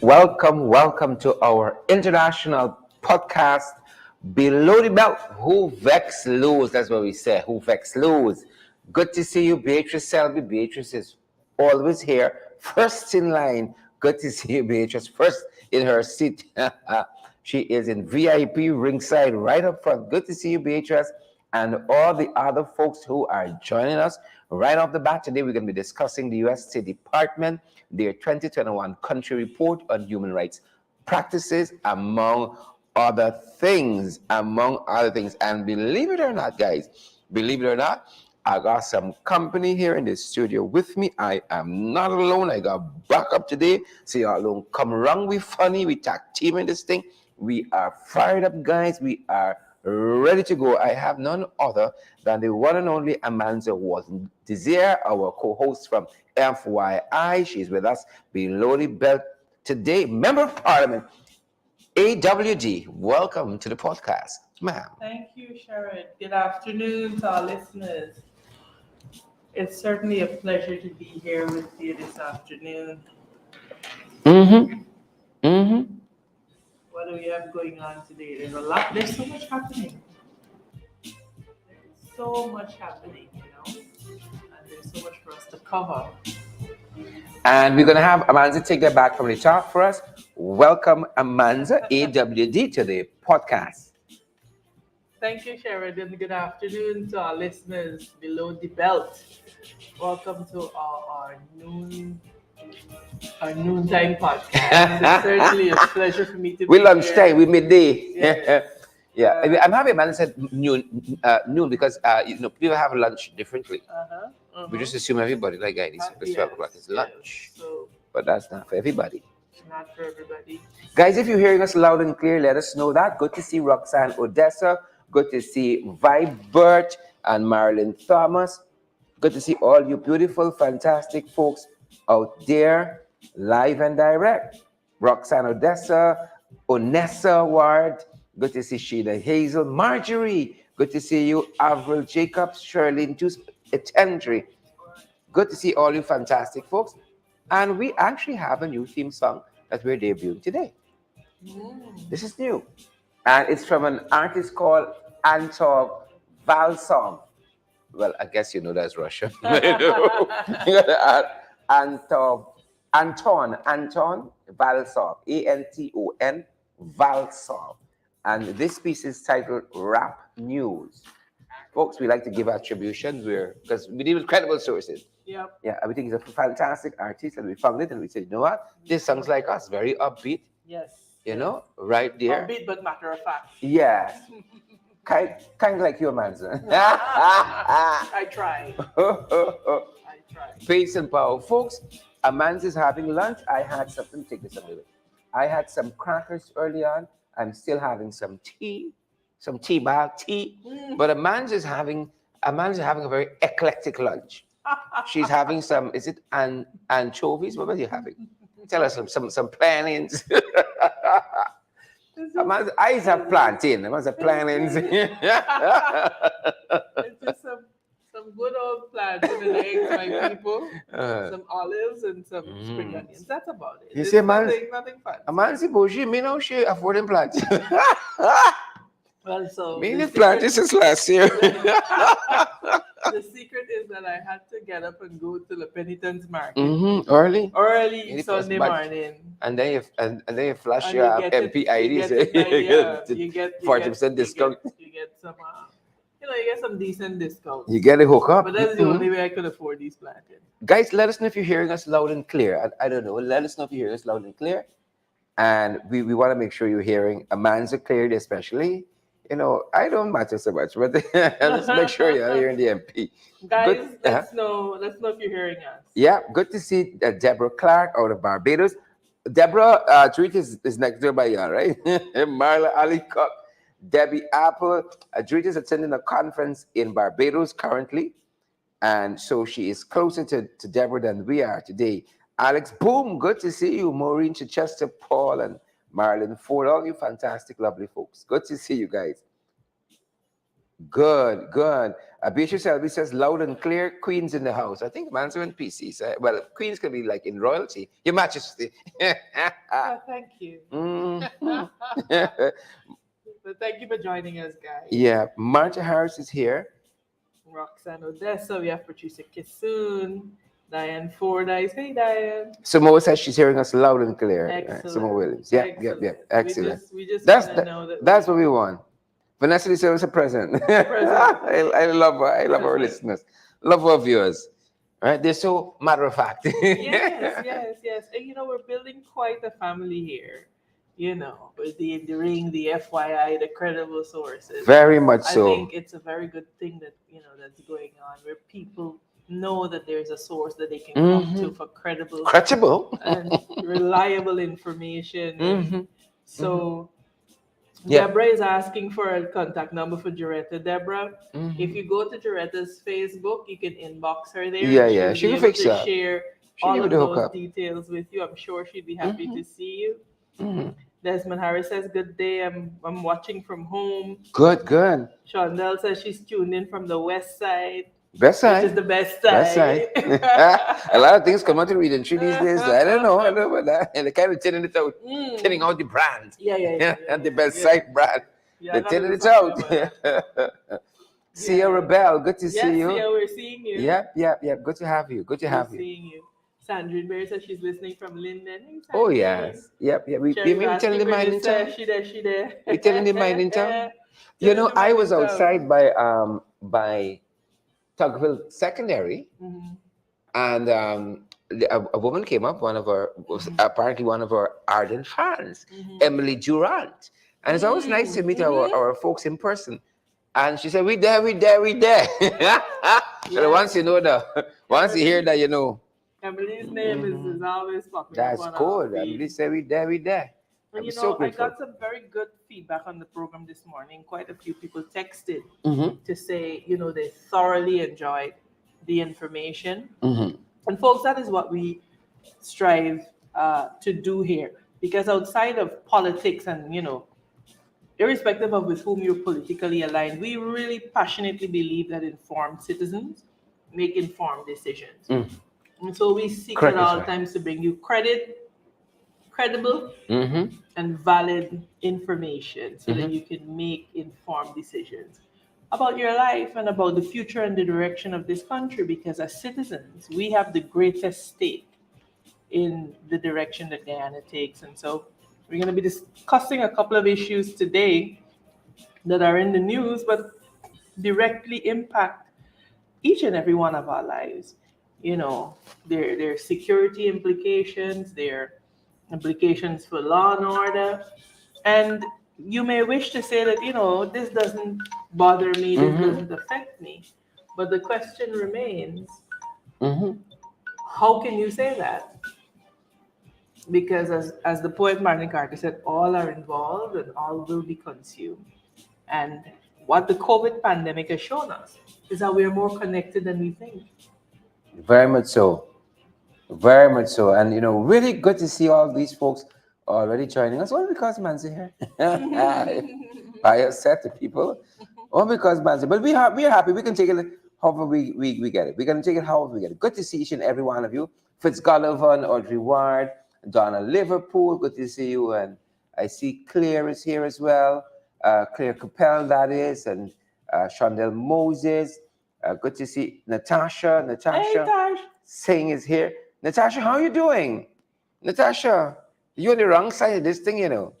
Welcome to our international podcast, Below the Belt. Who vex lose? That's what we say. Who vex lose? Good to see you, Beatrice Selby. Beatrice is always here, first in line. Good to see you, Beatrice, first in her seat. She is in VIP ringside, right up front. Good to see you, Beatrice, and all the other folks who are joining us. Right off the bat, today we're going to be discussing the U.S. State Department, their 2021 country report on human rights practices, among other things. And believe it or not, guys, believe it or not, I got some company here in the studio with me. I am not alone. I got backup today. So y'all don't come around. We funny. We tag team in this thing. We are fired up, guys. We are ready to go. I have none other than the one and only Amanda Walton Desire, our co-host from FYI. She's with us below the belt today. Member of Parliament, AWD. Welcome to the podcast, ma'am. Thank you, Sharon. Good afternoon to our listeners. It's certainly a pleasure to be here with you this afternoon. Mm-hmm. Mm-hmm. What do we have going on today? There's so much happening. There's so much happening, and there's so much for us to cover. And we're going to have Amanda take that back from the top for us. Welcome, Amanda, AWD, to the podcast. Thank you, Sharon, and good afternoon to our listeners below the belt. Welcome to our noontime podcast. It's certainly a pleasure for me to be We lunchtime, here. we midday. Yes. Yeah, I'm happy Amanda said noon because people have lunch differently. We just assume everybody, like, guys, it's 12 o'clock, it's lunch. So But that's not for everybody. it's not for everybody. Guys, if you're hearing us loud and clear, let us know that. Good to see Roxanne Odessa. Good to see Vibert and Marilyn Thomas. Good to see all you beautiful, fantastic folks out there, live and direct. Roxanne Odessa, Onessa Ward. Good to see Sheila Hazel. Marjorie. Good to see you. Avril Jacobs, Shirley Etendry. Good to see all you fantastic folks. And we actually have a new theme song that we're debuting today. This is new. And it's from an artist called Anton Valsom. Well, I guess you know that's Russian. Anton Valsom, Anton Valsom. And this piece is titled Rap News. Folks, we like to give attribution because we deal with credible sources. Yep. Yeah, we think he's a fantastic artist, and we found it, and we said, you know what? This sounds like us, very upbeat. Yes. Right there. Upbeat but matter of fact. Yes. kind of like your man, sir. I try. I try. Peace and power. Folks, Amanda's having lunch. I had something, take this away. I had some crackers early on. I'm still having some tea bag tea. But Amanda's having a very eclectic lunch. She's having some, is it anchovies? What are you having? Tell us some plantings. Amanda's eyes have plantain. Amanda's have plantings. It's just some good old plants and an eggs, my people. Some olives and some spring onions. That's about it. You see, nothing fun. Amanda Boji, me know she affording plants. Well, so Me need plants since last year. the secret is that I had to get up and go to the penitence market Early early Sunday morning. And then you flash And your you get MP it- ID. you get 40% discount. You get some, you get some decent discount. You get a hookup. But that's the only way I could afford these plantains. Guys, let us know if you're hearing us loud and clear. I don't know. Let us know if you're hearing us loud and clear. And we want to make sure you're hearing Amanda clearly, especially. I don't matter so much, but let's make sure you're hearing the MP. Guys, Good- let's know if you're hearing us. Yeah, good to see Deborah Clark out of Barbados. Deborah, Treat is next door by you, right? Marla Ali Cook, Debbie Apple. Treat is attending a conference in Barbados currently. And so she is closer to Deborah than we are today. Alex Boom, good to see you. Maureen Chichester, Paul, and Marilyn Ford, all you fantastic, lovely folks. Good to see you guys. Good, good. Beatrice Selby says loud and clear, Queens in the house. I think Manso and PCs. Well, Queens can be like in royalty. Your Majesty. Oh, thank you. Mhm. But thank you for joining us, guys. Yeah, Marta Harris is here. Roxanne Odessa, we have Patricia Kissoon, Diane Fordyce. Hey, Diane. Samoa says she's hearing us loud and clear. Samoa Excellent. Williams. Yep, yep, Excellent. yep. Excellent. We just That's want to that, know that that's what we want. Vanessa Lee is a present. present. I love her. I love our listeners. Love our viewers. Right? They're so matter of fact. Yes, yes, yes. And we're building quite a family here. With the ring, the FYI, the credible sources. Very much I so. think it's a very good thing that that's going on, where people know that there's a source that they can come to for credible Credible. and reliable information. And Mm-hmm. so Yeah. Deborah is asking for a contact number for Joretta. Deborah, if Mm-hmm. you go to Joretta's Facebook, you can inbox her there Yeah, and yeah. she'll She be will able fix to that. share She give all you of the those hookup. details with you. I'm sure she'd be happy to see you. Mm-hmm. Desmond Harris says, "Good day. I'm watching from home." Good, good. Shondell says she's tuned in from the west side, Best which is side. the best Best side. side. A lot of things come out to read and tree these days. I don't know. I don't know about that. And they kind of telling it out, telling out the brand. Yeah, yeah, yeah, And the yeah, best yeah. side brand. Yeah, I They're gotta telling do it something out. about that. Sierra Yeah. Bell, good to Yes, see you. yeah, we're seeing you. Yep, yep, yep. Good to have you. Good to We're have you. seeing you. Sandrine Berry says she's listening from Linden. Hey, Oh Sandrine. yes. Yep, yep. We Cherry's maybe telling the asking where mind in Lisa. town. She there, she there. We telling the mind in town. You Telling know, the I mind was in town. outside by Tugville Secondary, Mhm. and a woman came up, one of our was apparently one of our ardent fans, Mhm. Emily Durant, and it's always nice to meet Mhm. our folks in person. And she said, "We there, we there, we there." And once Yes. you know that, once you hear Emily. that, you know. Emily's name is Mhm. always popping up That's on our good. Emily feed. said, "We there, we there." And I'm so I grateful. got some very good feedback on the program this morning. Quite a few people texted Mm-hmm. to say, they thoroughly enjoyed the information. Mm-hmm. And folks, that is what we strive to do here. Because outside of politics and, irrespective of with whom you're politically aligned, we really passionately believe that informed citizens make informed decisions. Mm. And so we seek at Correct is all right. times to bring you credible, Mm-hmm. and valid information so that Mm-hmm. you can make informed decisions about your life and about the future and the direction of this country, because as citizens we have the greatest stake in the direction that Guyana takes. And so we're going to be discussing a couple of issues today that are in the news but directly impact each and every one of our lives. Their security implications, their implications for law and order. And you may wish to say that, this doesn't bother me, this Mm-hmm. doesn't affect me. But the question remains, Mm-hmm. how can you say that? Because as the poet Martin Carter said, all are involved and all will be consumed. And what the COVID pandemic has shown us is that we are more connected than we think. Very much so. Very much so. And really good to see all these folks already joining us. Only because Man's here. By a set of people. Only because Man's here. But we're happy. We can take it however we get it. We're gonna take it however we get it. Good to see each and every one of you. Fitzgullivan, Audrey Ward, Donna Liverpool, good to see you. And I see Claire is here as well. Claire Capel, that is, and Shondell Moses. Good to see Natasha. Hey, Natasha Tash. Singh is here. Natasha, how are you doing? Natasha, you're on the wrong side of this thing, you know.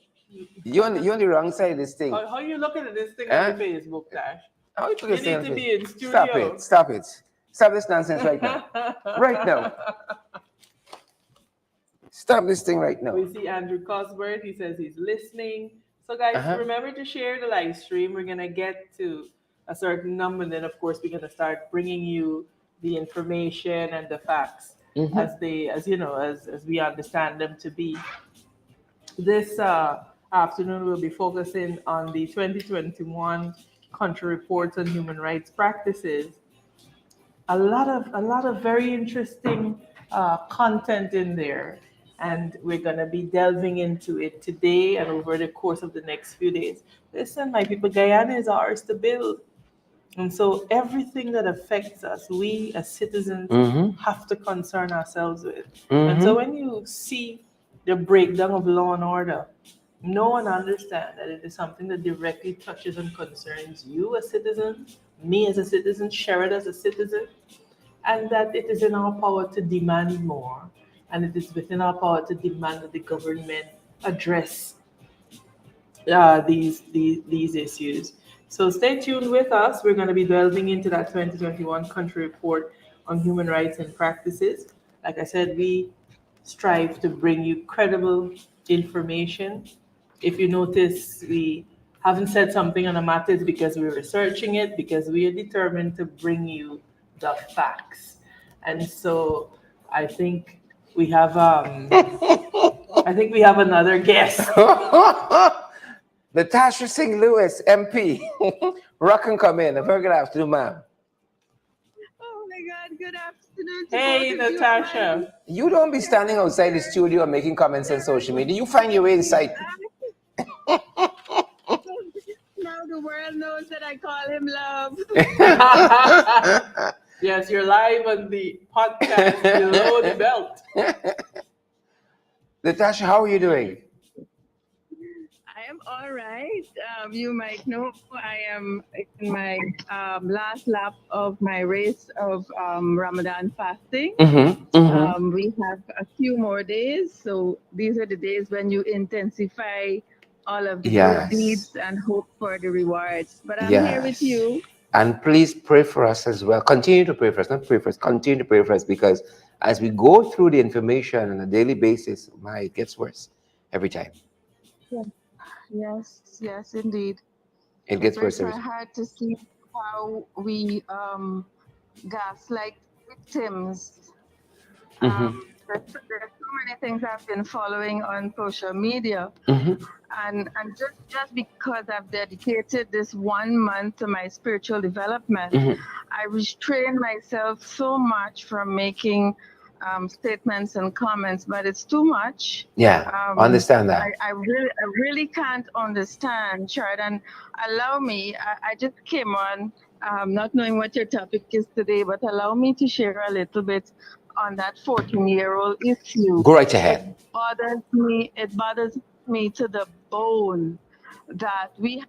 You're on the wrong side of this thing. How you looking at this thing on Huh? the Facebook, Tash? How are you You looking need at to this? be in Stop studio. it. Stop it. Stop this nonsense right now. Right now. Stop this thing right now. We see Andrew Cosworth. He says he's listening. So, guys, Uh-huh. remember to share the live stream. We're gonna get to a certain number, and then of course we're gonna start bringing you the information and the facts Mhm. as we understand them to be. This afternoon we'll be focusing on the 2021 country reports on human rights practices. A lot of very interesting content in there, and we're going to be delving into it today and over the course of the next few days. Listen, my people, Guyana is ours to build. And so everything that affects us, we as citizens Mm-hmm. have to concern ourselves with. And so Mm-hmm. when you see the breakdown of law and order, no one understands that it is something that directly touches and concerns you as citizens, me as a citizen, Sherrod as a citizen, and that it is in our power to demand more, and it is within our power to demand that the government address these issues. So stay tuned with us. We're going to be delving into that 2021 country report on human rights and practices. Like I said, we strive to bring you credible information. If you notice we haven't said something on a matter, it's because we're researching it, because we are determined to bring you the facts. And so I think we have I think we have another guest. Natasha Singh Lewis, MP. Rock and come in. A very good afternoon, ma'am. Oh my God, good afternoon to both Hey, of you. And my name Natasha. You don't be is standing outside the studio and making comments on social media. You find your way inside. now the world knows that I call him love. Yes, you're live on the podcast Below the Belt. Natasha, how are you doing? I am all right. You might know I am in my last lap of my race of Ramadan fasting. Mm-hmm. Mm-hmm. We have a few more days, so these are the days when you intensify all of the good Yes. deeds and hope for the rewards. But I'm here with Yes. you. And please pray for us as well. Continue to pray for us, not pray for us. Continue to pray for us because as we go through the information on a daily basis, it gets worse every time. Yes, yes, indeed. It It gets worse breaks every my time. heart to see how we gaslight victims. Mm-hmm. There's so many things I've been following on social media, Mm-hmm. and just because I've dedicated this 1 month to my spiritual development, Mm-hmm. I restrain myself so much from making statements and comments, but it's too much. Yeah, understand that. I really can't understand, Chard, and allow me. I just came on, not knowing what your topic is today, but allow me to share a little bit on that 14-year-old issue. Go right It ahead. bothers me. It bothers me to the bone that we have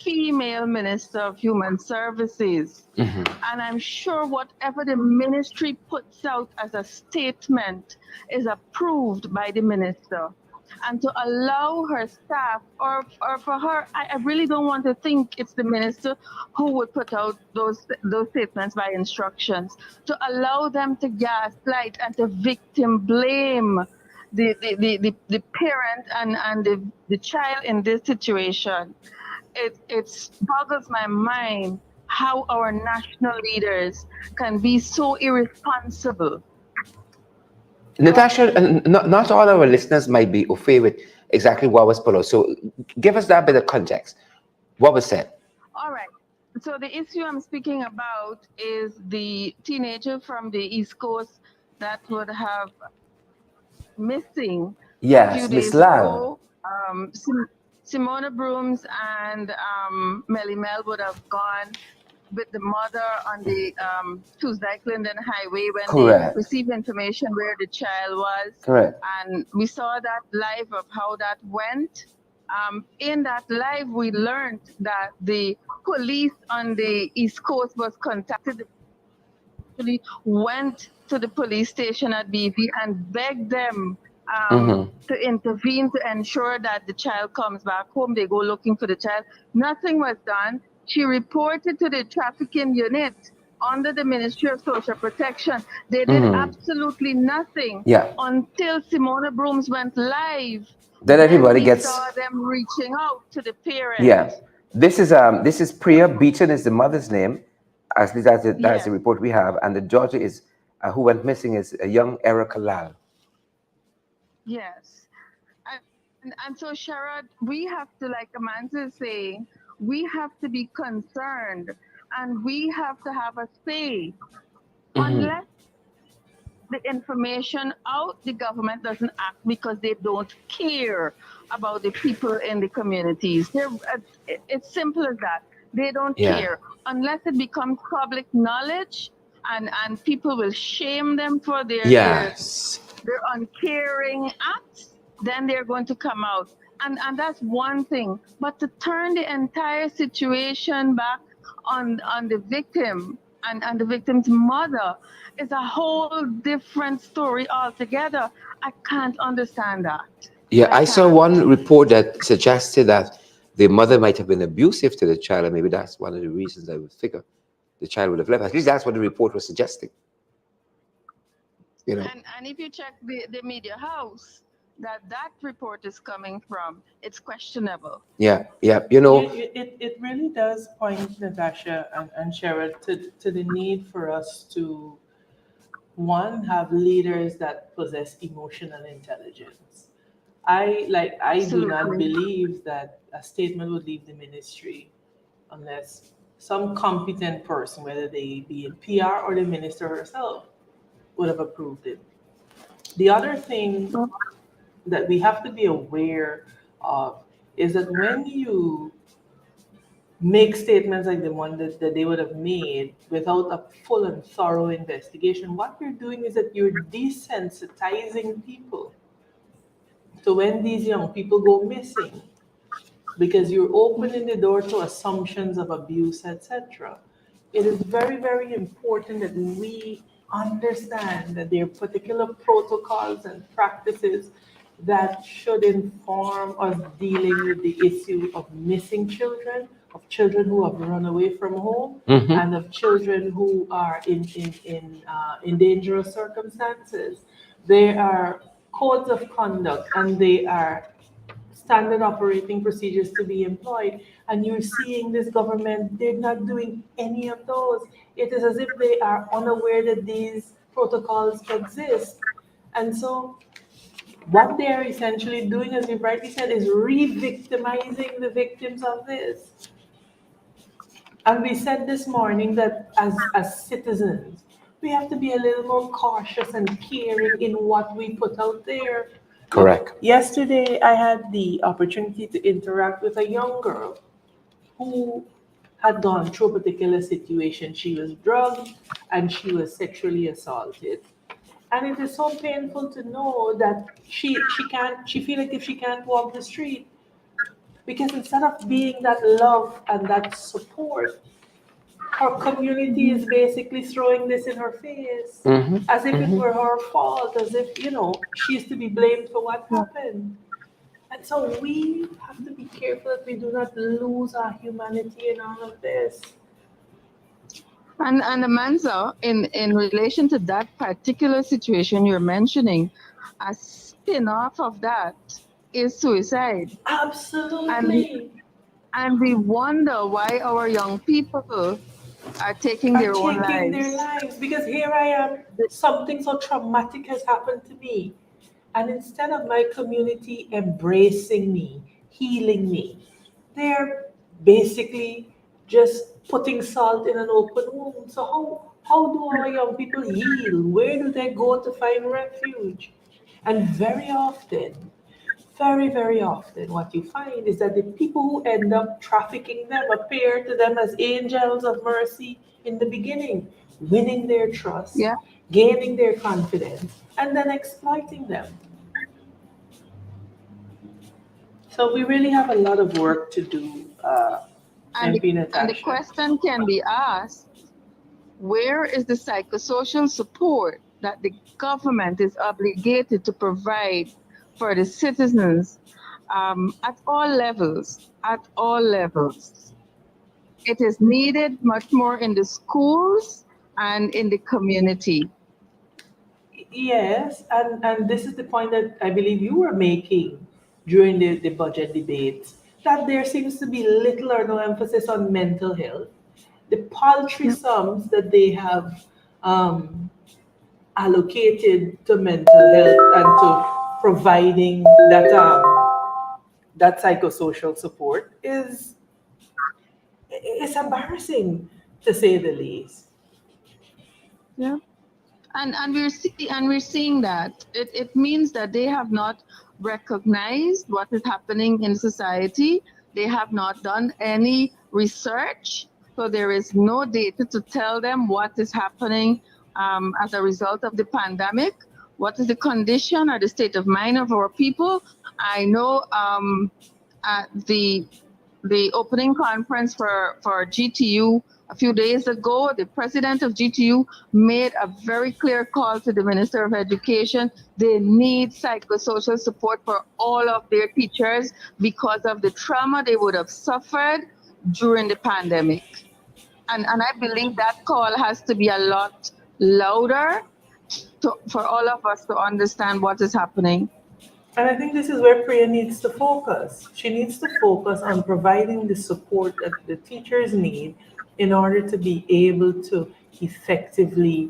female minister of human services, Mm-hmm. and I'm sure whatever the ministry puts out as a statement is approved by the minister. And to allow her staff, or for her, I really don't want to think it's the minister who would put out those statements by instructions. To allow them to gaslight and to victim blame the parent and the child in this situation. It boggles my mind how our national leaders can be so irresponsible. Natasha, not all our listeners might be au fait with exactly what was put out. So give us that bit of context. What was said? All right. So the issue I'm speaking about is the teenager from the East Coast that would have missing a few Yes, Miss days Lal. ago. Simona Brooms and Melly Mel would have gone with the mother on the Tuesday Clinton Highway when they Correct. received information where the child was. Correct. And we saw that live of how that went. In that live, we learned that the police on the East Coast was contacted, actually went to the police station at BV and begged them Mm-hmm. to intervene to ensure that the child comes back home. They go looking for the child. Nothing was done. She reported to the trafficking unit under the Ministry of Social Protection. They did Mm-hmm. absolutely nothing Yeah. until Simona Brooms went live. Then Then everybody we gets. saw them reaching out to the parent. Yeah. This is Priya Beaton is the mother's name, as least that's the Yes. report we have, and the daughter is who went missing is a young Erica Lal. Yes. And so, Sharad, we have to, like Amanda is saying, we have to be concerned and we have to have a say. Mm-hmm. Unless the information out, the government doesn't act because they don't care about the people in the communities. It's simple as that. They don't Yeah. care unless it becomes public knowledge, and people will shame them for Yes. their uncaring acts. Then they're going to come out, and that's one thing. But to turn the entire situation back on the victim and the victim's mother is a whole different story altogether. I can't understand that. Yeah, I I saw can't. one report that suggested that the mother might have been abusive to the child, and maybe that's one of the reasons I would figure the child would have left. At least that's what the report was suggesting. You know. And if you check the media house that report is coming from, it's questionable. Yeah, yeah. It really does point, Natasha and Cheryl, to the need for us to, one, have leaders that possess emotional intelligence. I do not Absolutely. believe that a statement would leave the ministry unless some competent person, whether they be in PR or the minister herself, would have approved it. The other thing that we have to be aware of is that when you make statements like the one that they would have made without a full and thorough investigation, what you're doing is that you're desensitizing people to when these young people go missing, because you're opening the door to assumptions of abuse, etc. It is very, very important that we understand that there are particular protocols and practices that should inform us dealing with the issue of missing children, of children who have run away from home, Hmm. and of children who are in dangerous circumstances. There are codes of conduct, and they are standard operating procedures to be employed. And you're seeing this government, they're not doing any of those. It is as if they are unaware that these protocols exist. And so what they are essentially doing, as you rightly said, is re-victimizing the victims of this. And we said this morning that as citizens, we have to be a little more cautious and caring in what we put out there. Look, Correct. yesterday I had the opportunity to interact with a young girl who had gone through a particular situation. She was drugged and she was sexually assaulted. And it is so painful to know that she feel like if she can't walk the street, because instead of being that love and that support, her community is basically throwing this in her face Hmm. as if it Hmm. were her fault, as if, she's to be blamed for what happened. And so we have to be careful that we do not lose our humanity in all of this. And Amanza, in relation to that particular situation you're mentioning, a spin-off of that is suicide. And we Absolutely. and we wonder why our young people are taking Are their own taking their lives. lives because here I am, something so traumatic has happened to me. And instead of my community embracing me, healing me, they're basically just putting salt in an open wound. So how do our young people heal? Where do they go to find refuge? And very, very often, what you find is that the people who end up trafficking them appear to them as angels of mercy in the beginning, winning their trust, Yeah. gaining their confidence, and then exploiting them. So we really have a lot of work to do, And MP and the Natasha. question can be asked, where is the psychosocial support that the government is obligated to provide for the citizens, at all levels? At all levels. It is needed much more in the schools and in the community. Yes, and this is the point that I believe you were making during the budget debates, that there seems to be little or no emphasis on mental health. The paltry Yep. sums that they have um, allocated to mental health and to providing that psychosocial support is embarrassing, to say the least. Yeah. And we're seeing that it means that they have not recognized what is happening in society. They have not done any research, so there is no data to tell them what is happening as a result of the pandemic. What is the condition or the state of mind of our people? I know at the opening conference for GTU a few days ago, the president of GTU made a very clear call to the Minister of Education. They need psychosocial support for all of their teachers because of the trauma they would have suffered during the pandemic. And I believe that call has to be a lot louder for all of us to understand what is happening. And I think this is where Priya needs to focus. She needs to focus on providing the support that the teachers need in order to be able to effectively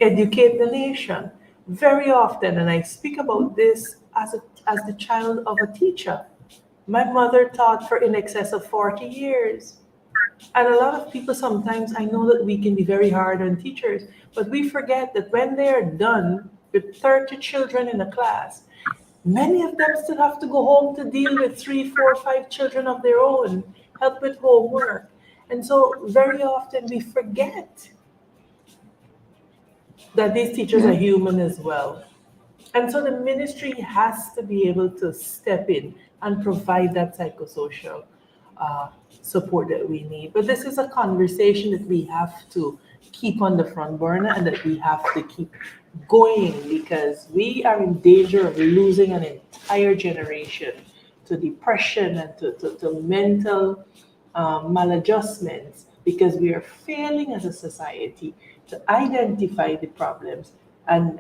educate the nation. Very often, and I speak about this as the child of a teacher. My mother taught for in excess of 40 years. And a lot of people sometimes, I know that we can be very hard on teachers, but we forget that when they are done with 30 children in a class, many of them still have to go home to deal with three, four, five children of their own, help with homework. And so very often we forget that these teachers are Yeah. human as well. And so the ministry has to be able to step in and provide that psychosocial uh, support that we need. But this is a conversation that we have to keep on the front burner and that we have to keep going because we are in danger of losing an entire generation to depression and to mental maladjustments because we are failing as a society to identify the problems and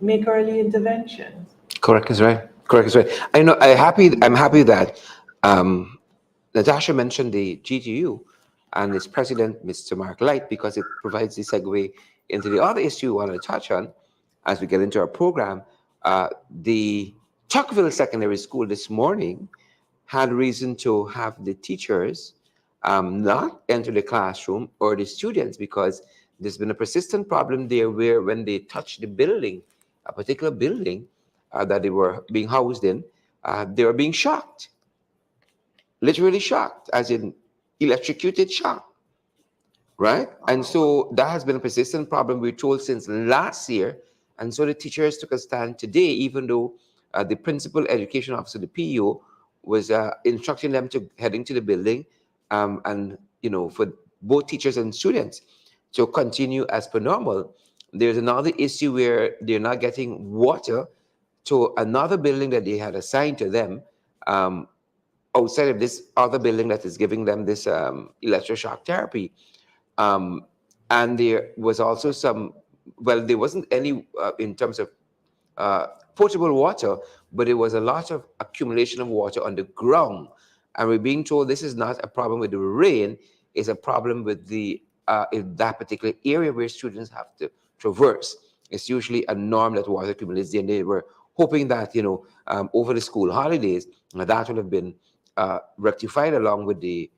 make early interventions. Correct is right. Correct is right. I know. I'm happy that um, Natasha mentioned the GTU and its president, Mr. Mark Light, because it provides the segue into the other issue we want to touch on as we get into our program. The Chuckville Secondary School this morning had reason to have the teachers not enter the classroom or the students because there's been a persistent problem there where when they touch the building, a particular building that they were being housed in, they were being shocked, literally shocked, as in electrocuted shock, right? And so that has been a persistent problem we're told since last year. And so the teachers took a stand today, even though the principal education officer, the PEO, was instructing them to heading to the building, and for both teachers and students to continue as per normal. There's another issue where they're not getting water to another building that they had assigned to them, um, outside of this other building that is giving them this electroshock therapy. um, and there was also some, well, there wasn't any in terms of uh, potable water, but it was a lot of accumulation of water on the ground. And we're being told this is not a problem with the rain, it's a problem with the in that particular area where students have to traverse. It's usually a norm that water accumulates there, and they were hoping that over the school holidays that would have been rectified along with the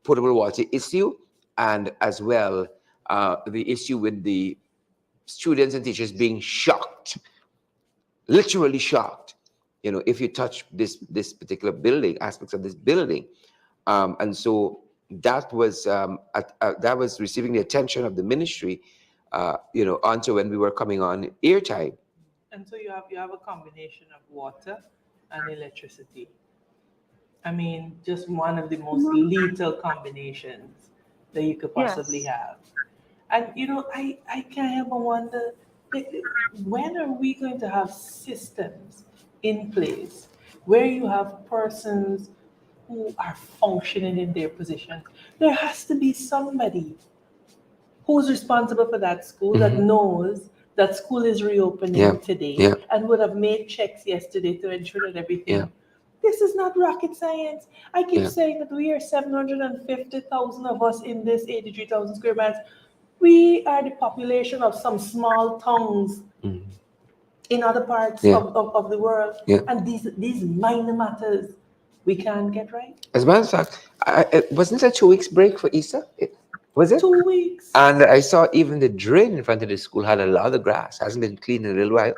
potable water issue, and as well the issue with the students and teachers being shocked, literally shocked, if you touch this particular building, aspects of this building. And so that was receiving the attention of the ministry, until when we were coming on airtime. And so you have a combination of water and electricity. I mean, just one of the most lethal combinations that you could possibly Yes. have. And I can't help but wonder, when are we going to have systems in place where you have persons who are functioning in their positions? There has to be somebody who's responsible for that school that Hmm. knows that school is Yeah, reopening today yeah, and would have made checks yesterday to ensure that yeah, everything. This is not rocket science. I keep yeah. saying that we are 750,000 of us in this 83,000 square miles. We are the population of some small towns Mhm. in other parts Yeah, of the world. yeah. And these minor matters we can't get right. As a matter of fact, wasn't it a 2 weeks break for Easter? Was it? 2 weeks. And I saw even the drain in front of the school had a lot of grass. Hasn't been cleaned in a little while.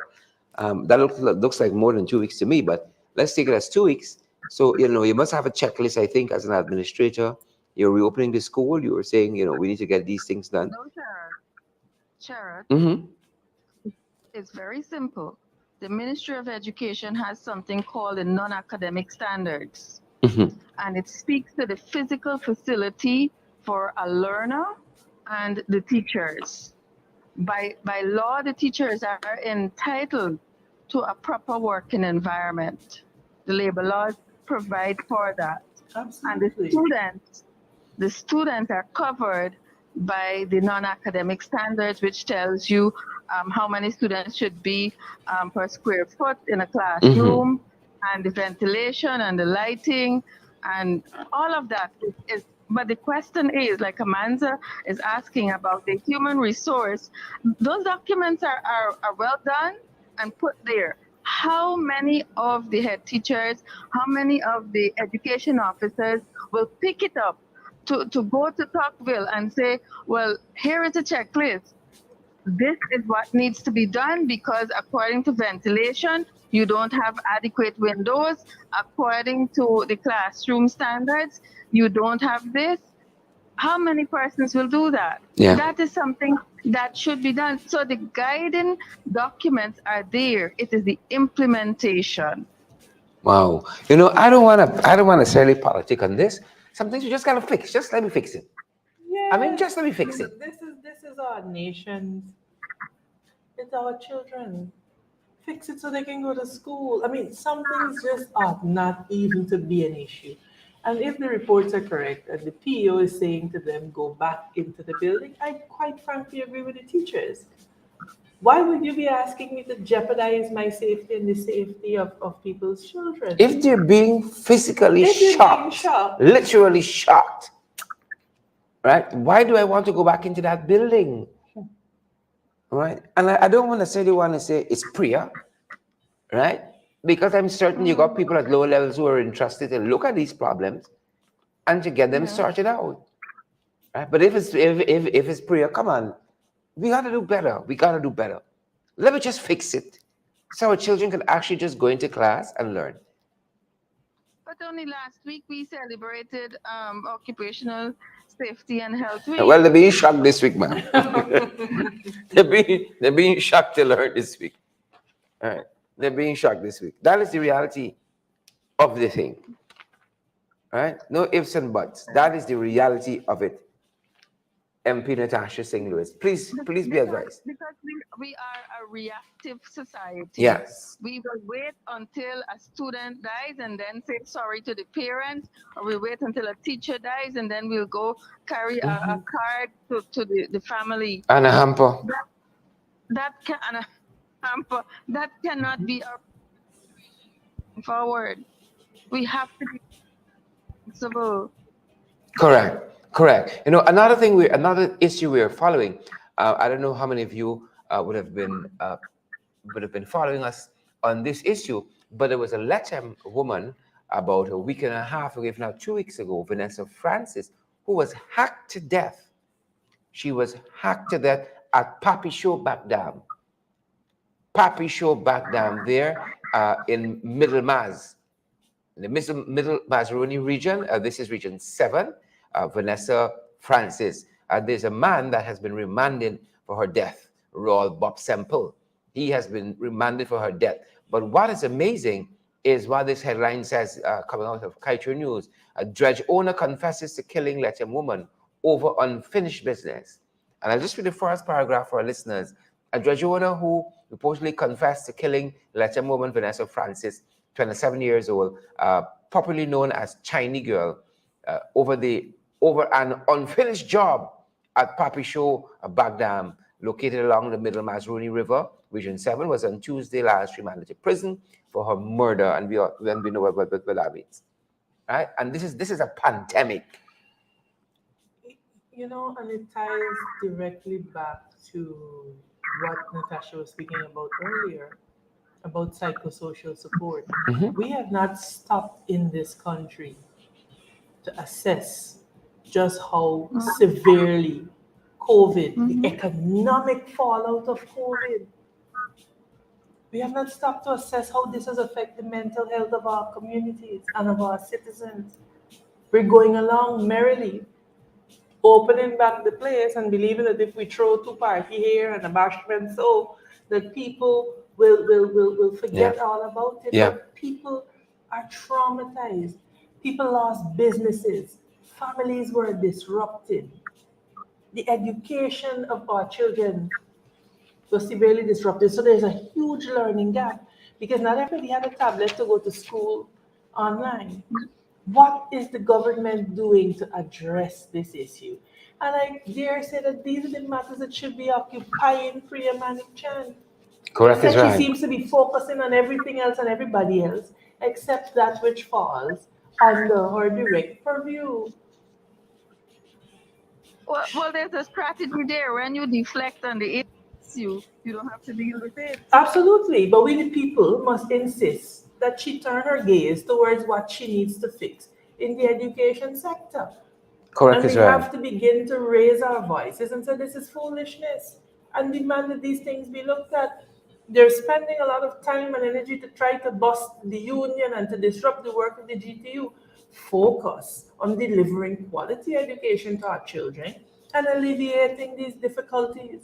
That looks like more than 2 weeks to me, but let's take it as 2 weeks. So, you must have a checklist, I think, as an administrator. You're reopening the school. You were saying, we need to get these things done. No, Sharad, Mm-hmm. it's very simple. The Ministry of Education has something called the non-academic standards, Mm-hmm. and it speaks to the physical facility for a learner and the teachers. By law, the teachers are entitled to a proper working environment. The labor laws provide for that. And Absolutely. the students are covered by the non-academic standards, which tells you how many students should be per square foot in a Mm-hmm. classroom, and the ventilation and the lighting, and all of that is. But the question is, like Amanza is asking about the human resource, those documents are well done and put there. How many of the head teachers, how many of the education officers will pick it up to go to Tocqueville and say, well, here is a checklist. This is what needs to be done because according to ventilation, you don't have adequate windows. According to the classroom standards, you don't have this. How many persons will do that? Yeah. That is something that should be done. So the guiding documents are there. It is the implementation. Wow. I don't want to necessarily politic on this. Some things you just gotta fix. Just let me fix it. I mean, Yes, just let me fix it. this is our nation's. It's our children. Fix it so they can go to school. I mean, some things just ought not even to be an issue. And if the reports are correct and the PO is saying to them, go back into the building, I quite frankly agree with the teachers. Why would you be asking me to jeopardize my safety and the safety of people's children? If they're being physically If you're being shocked, shocked, literally shocked, right? Why do I want to go back into that building? Right? And I don't necessarily want to say it's Priya, right? Because I'm certain you got people at lower levels who are entrusted to look at these problems and to get them Yeah. sorted out. Right? But if it's Priya, come on, we gotta do better. We gotta do better. Let me just fix it. So our children can actually just go into class and learn. But only last week we celebrated Occupational Safety and Health Week. Well, they're being shocked this week, ma'am. they're being shocked to learn this week. All right. They're being shocked this week. That is the reality of the thing. All right? No ifs and buts. That is the reality of it. MP Natasha St. Louis. Please be advised. Because we are a reactive society. Yes. We will wait until a student dies and then say sorry to the parents, or we wait until a teacher dies and then we'll go carry a card to the family. And a hamper. That can that cannot be our forward. We have to be flexible. Correct. Another issue we're following. I don't know how many of you would have been following us on this issue, but there was a Letcham woman about a week and a half ago, if not 2 weeks ago, Vanessa Francis, who was hacked to death. She was hacked to death at Papi Show back down. Papi Show back down there in Middle Maz. In the middle Mazaruni region, this is region 7, Vanessa Francis. There's a man that has been remanded for her death, Royal Bob Semple. He has been remanded for her death. But what is amazing is what this headline says coming out of Kaitra News. A dredge owner confesses to killing Letcham woman over unfinished business. And I'll just read the first paragraph for our listeners. A dredge owner who reportedly confessed to killing Letcham woman Vanessa Francis, 27 years old, popularly known as Chinese Girl, over an unfinished job at Papi Show, Bagdam, located along the Middle Mazruni River, Region 7, was on Tuesday last remanded to prison for her murder, and we know what that means, right? And this is a pandemic. And it ties directly back to what Natasha was speaking about earlier about psychosocial support. We have not stopped in this country to assess just how severely COVID, the economic fallout of COVID, We have not stopped to assess how this has affected the mental health of our communities and of our citizens. We're going along merrily, opening back the place and believing that if we throw two party here and a bashment so, that people will Yeah. forget all about it. Yeah. But people are traumatized. People lost businesses. Families were disrupted. The education of our children was severely disrupted. So there's a huge learning gap because not everybody had a tablet to go to school online. What is the government doing to address this issue? And I dare say that these are the matters that should be occupying Priya Manik Chan. Correct is Instead, she right. seems to be focusing on everything else and everybody else except that which falls under her direct purview. Well, there's a strategy there. When you deflect on the issue, you don't have to deal with it. Absolutely, but we the people must insist that she turn her gaze towards what she needs to fix in the education sector. Correct And is we right. have to begin to raise our voices and say this is foolishness and demand that these things be looked at. They're spending a lot of time and energy to try to bust the union and to disrupt the work of the GTU. Focus on delivering quality education to our children and alleviating these difficulties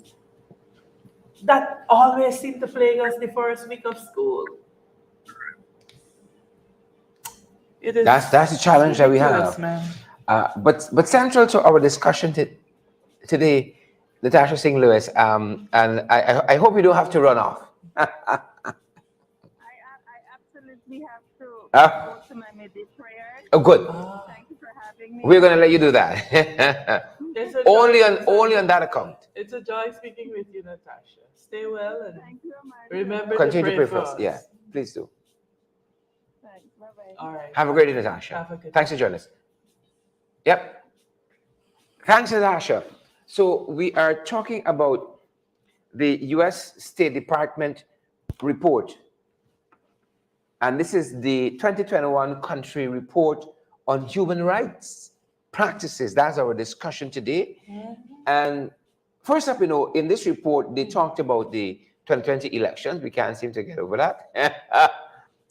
that always seem to plague us the first week of school. It is That's the challenge that we ridiculous, have. man. But central to our discussion today, Natasha Singh Lewis, and I hope you don't have to run off. I absolutely have to Uh, go to my midday prayers. oh, good. Ah, Thank you for having We're me. gonna let you do that. it's a joy. Only on that account. It's a joy speaking with you, Natasha. Stay well and Thank you, remember Marshall. to Continue to pray pray for for us. Yeah, us. please do. Thanks. Bye bye. All right. Have a great day, Natasha. Have a good Thanks day. for joining us. Yep. Thanks, Natasha. So we are talking about the U.S. State Department report, and this is the 2021 country report on human rights practices. That's our discussion today. And first up, in this report, they talked about the 2020 elections. We can't seem to get over that.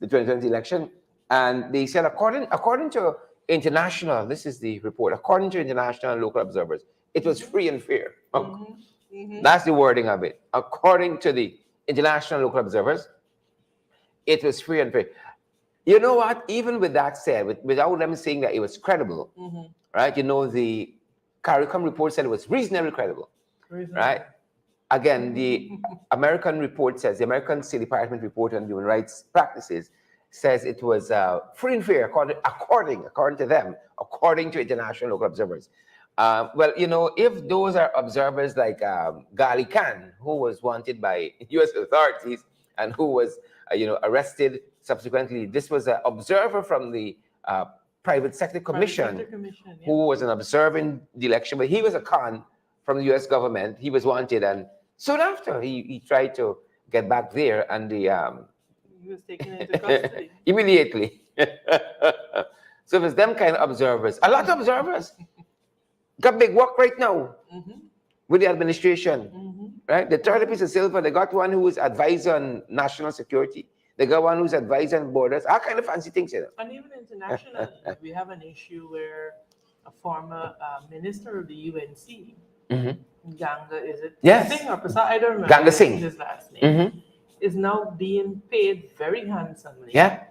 The 2020 election. And they said, according to international, this is the report, according to international and local observers, it was free and fair. That's the wording of it. According to the international and local observers, it was free and fair. You know what? Even with that said, without them saying that it was credible, right? The CARICOM report said it was reasonably credible, right? Again, the American report says, the American State Department report on human rights practices says it was free and fair, according to them, according to international local observers. Well, if those are observers like Gali Khan, who was wanted by U.S. authorities and who was, arrested subsequently, this was an observer from the Private Sector Commission, who was an observer in the election, but he was a con from the U.S. government. He was wanted, and soon after, he tried to get back there, and He was taken into custody. immediately. So it was them kind of observers. A lot of observers got big work right now with the administration, right? The third piece of silver, they got one who is advisor on national security. They got one who's advisor on borders, all kind of fancy things. And even internationally, we have an issue where a former minister of the UNC, Ganga, is it? Yes. Singh or Prasad? I don't remember Ganga Singh. his last name. Is now being paid very handsomely Yeah.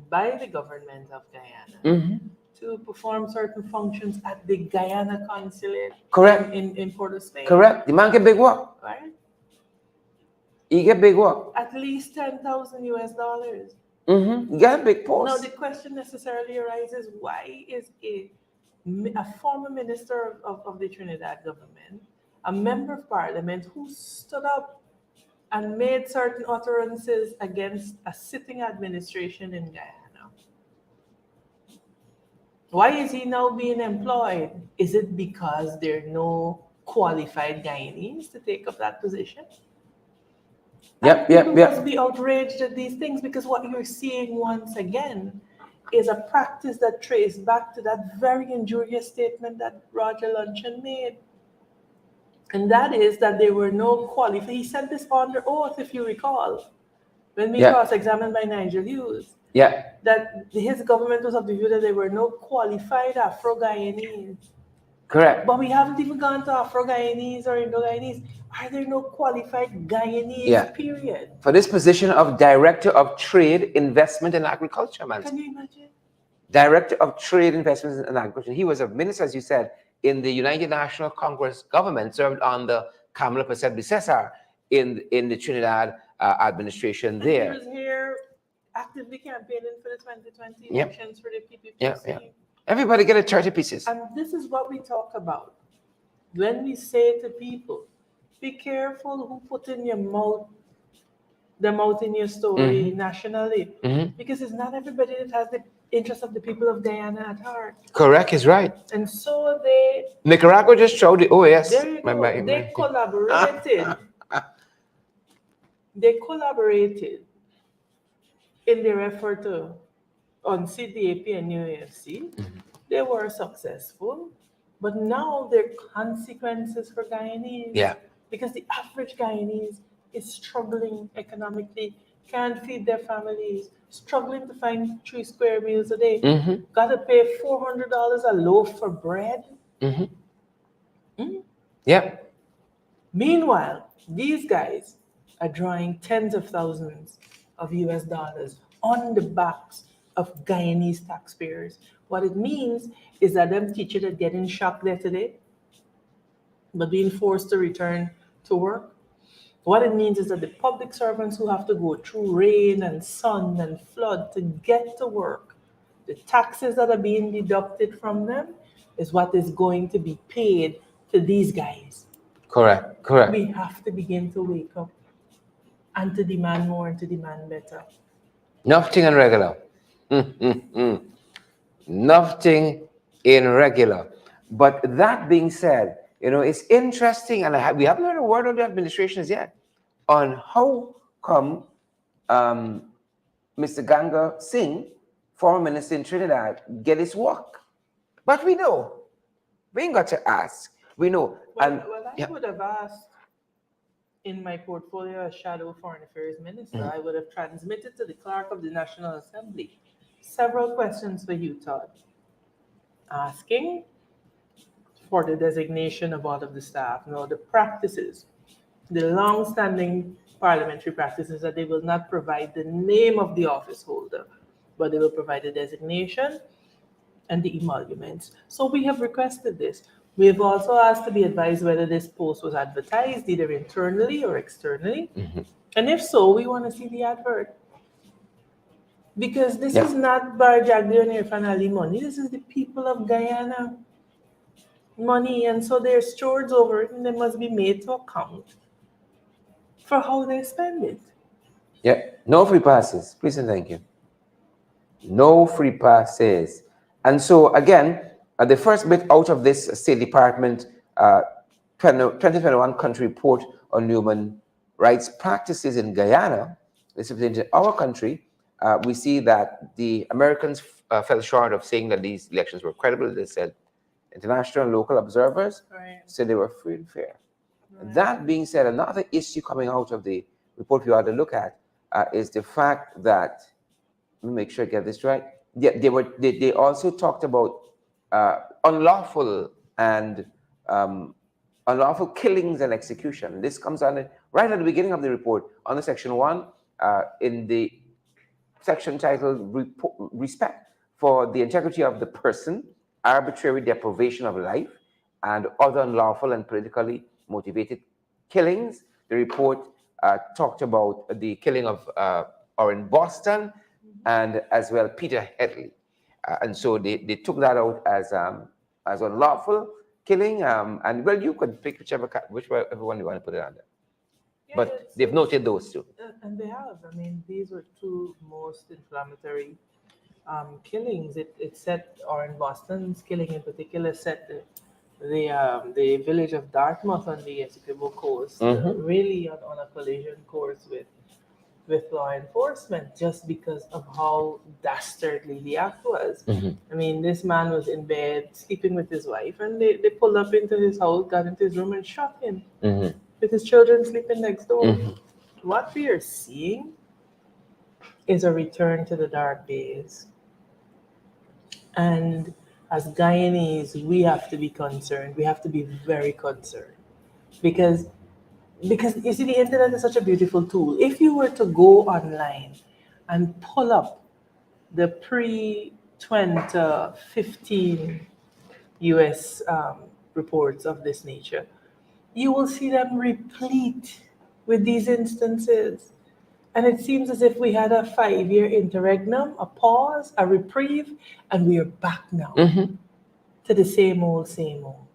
by the government of Guyana to perform certain functions at the Guyana consulate Correct. in Port of Spain. Correct. The man get big work. Right? He get big work. At least $10,000 US. He got a big Now post. the question necessarily arises: why is a former minister of the Trinidad government, a member of parliament who stood up and made certain utterances against a sitting administration in Guyana, why is he now being employed? Is it because there are no qualified Guyanese to take up that position? People must be outraged at these things because what you're seeing once again is a practice that traced back to that very injurious statement that Roger Luncheon made. And that is that there were no qualified. He said this under oath, if you recall, when we Yeah. cross-examined by Nigel Hughes, Yeah. that his government was of the view that there were no qualified Afro-Guyanese. Correct. But we haven't even gone to Afro-Guyanese or Indo-Guyanese. Are there no qualified Guyanese, Yeah. period? For this position of Director of Trade, Investment and Agriculture, man. Can you imagine? Director of Trade, Investments and Agriculture. He was a minister, as you said, in the United National Congress government, served under Kamala Persad-Bissessar in the Trinidad administration And there. he was here actively campaigning for the 2020 Yep. elections for the PPP. Yeah. Everybody get a 30 pieces. And this is what we talk about when we say to people, be careful who put in your mouth, the mouth in your story nationally, because it's not everybody that has the interest of the people of Guyana at heart. Correct, is right. And so they, Nicaragua just showed the OAS. there you go, they collaborated. They collaborated in their effort to unseat the AP and UAFC. They were successful, but now there are consequences for Guyanese. Yeah. Because the average Guyanese is struggling economically, can't feed their families, struggling to find 3 square meals a day, got to pay $400 a loaf for bread. Yeah. Meanwhile, these guys are drawing tens of thousands of US dollars on the backs of Guyanese taxpayers. What it means is that them teachers are getting shocked there today, but being forced to return to work. What it means is that the public servants who have to go through rain and sun and flood to get to work, the taxes that are being deducted from them is what is going to be paid to these guys. Correct. We have to begin to wake up and to demand more and to demand better. Nothing irregular. Nothing irregular. But that being said, it's interesting, and we haven't heard a word of the administrations yet on how come Mr. Ganga Singh, former minister in Trinidad, get his work. But we know. We ain't got to ask. We know. I would have asked in my portfolio as Shadow Foreign Affairs Minister, I would have transmitted to the Clerk of the National Assembly several questions for you, Todd, asking for the designation of all of the staff. Now, the practices, the long-standing parliamentary practices that they will not provide the name of the office holder, but they will provide the designation and the emoluments. So we have requested this. We have also asked to be advised whether this post was advertised either internally or externally. And if so, we want to see the advert. Because this is not Barjagli and Irfan Ali money. This is the people of Guyana money. And so they're stewards over it, and they must be made to account for how they spend it. Yeah. No free passes. Please and thank you. No free passes. And so, again, the first bit out of this State Department 2021 country report on human rights practices in Guyana, this is in our country, we see that the Americans fell short of saying that these elections were credible. They said international and local observers said they were free and fair. That being said, another issue coming out of the report we ought to look at is the fact that, let me make sure I get this right. They also talked about unlawful killings and execution. This comes on right at the beginning of the report under Section 1 in the section titled Respect for the Integrity of the Person, Arbitrary Deprivation of Life, and Other Unlawful and Politically Motivated Killings. The report talked about the killing of Orrin Boston and as well Peter Headley. And so they took that out as unlawful killing. And well, you could pick whichever one you want to put it under. Yeah, but they've noted those two. And they have. I mean, these were two most inflammatory killings. It set, or in Boston's killing in particular, set the village of Dartmouth on the Essequibo coast really on a collision course with law enforcement, just because of how dastardly the act was. I mean, this man was in bed sleeping with his wife, and they pulled up into his house, got into his room, and shot him with his children sleeping next door. What we are seeing is a return to the dark days. And as Guyanese, we have to be concerned. We have to be very concerned because you see, the internet is such a beautiful tool. If you were to go online and pull up the pre 2015 US reports of this nature, you will see them replete with these instances. And it seems as if we had a 5 year interregnum, a pause, a reprieve, and we are back now to the same old, same old.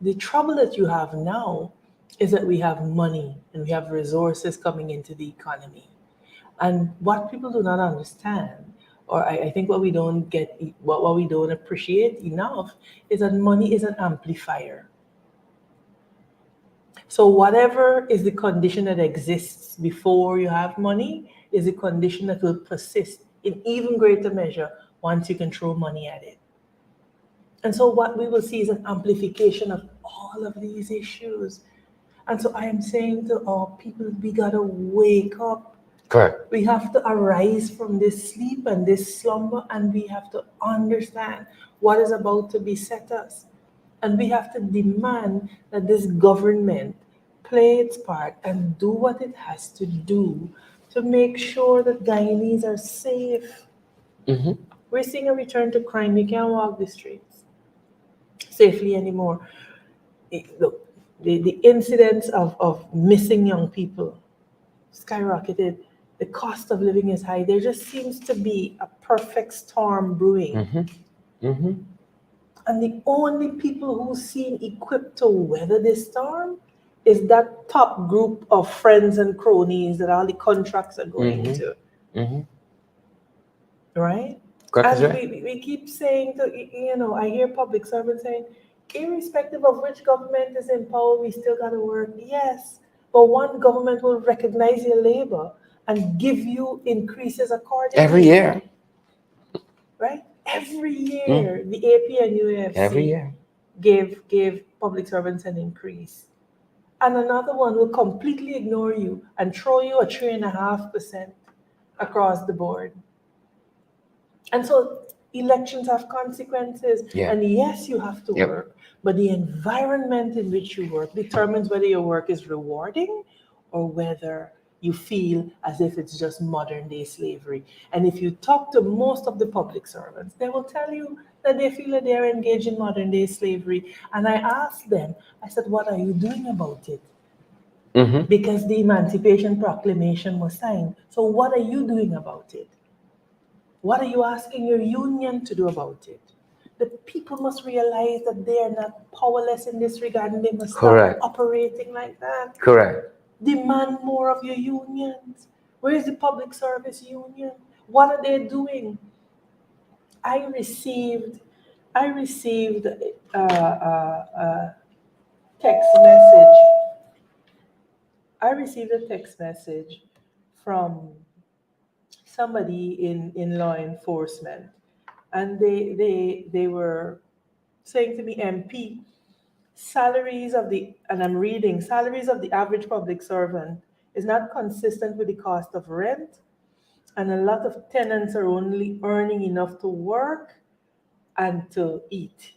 The trouble that you have now is that we have money and we have resources coming into the economy. And what people do not understand, or I think what we don't get, what we don't appreciate enough, is that money is an amplifier. So whatever is the condition that exists before you have money is a condition that will persist in even greater measure once you can throw money at it. And so what we will see is an amplification of all of these issues. And so I am saying to all people, we gotta wake up. Correct. We have to arise from this sleep and this slumber, and we have to understand what is about to beset us. And we have to demand that this government play its part and do what it has to do to make sure that Guyanese are safe. We're seeing a return to crime. You can't walk the streets safely anymore. Look, the incidence of missing young people skyrocketed. The cost of living is high. There just seems to be a perfect storm brewing. And the only people who seem equipped to weather this storm is that top group of friends and cronies that all the contracts are going to. Right? Correct is And right. we keep saying, I hear public servants saying, irrespective of which government is in power, we still got to work. Yes, but one government will recognize your labor and give you increases accordingly. Every year. Right? Every year, the AP and Every UAFC year. gave public servants an increase. And another one will completely ignore you and throw you a 3.5% across the board. And so elections have consequences. Yeah. And yes, you have to work, but the environment in which you work determines whether your work is rewarding or whether you feel as if it's just modern day slavery. And if you talk to most of the public servants, they will tell you that they feel that they're engaged in modern day slavery. And I asked them, I said, what are you doing about it? Because the Emancipation Proclamation was signed. So what are you doing about it? What are you asking your union to do about it? The people must realize that they are not powerless in this regard and they must stop operating like that. Correct. Demand more of your unions. Where is the public service union? What are they doing? I received a text message. I received a text message from somebody in law enforcement, and they were saying to me, MP, I'm reading, salaries of the average public servant is not consistent with the cost of rent, and a lot of tenants are only earning enough to work and to eat.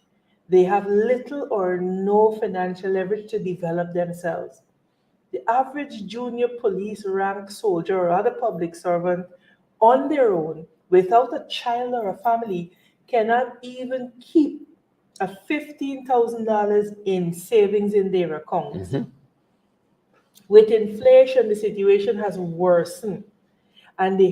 They have little or no financial leverage to develop themselves. The average junior police rank soldier or other public servant on their own, without a child or a family, cannot even keep a $15,000 in savings in their accounts. With inflation, the situation has worsened, and the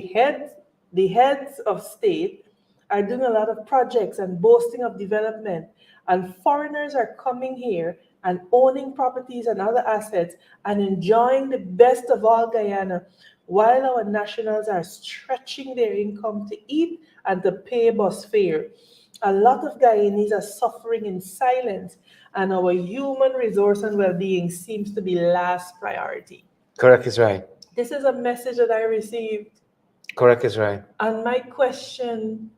heads of state are doing a lot of projects and boasting of development, and foreigners are coming here and owning properties and other assets and enjoying the best of all Guyana, while our nationals are stretching their income to eat and to pay bus fare. A lot of Guyanese are suffering in silence, and our human resource and well-being seems to be last priority. Correct is right. This is a message that I received. Correct is right. And my question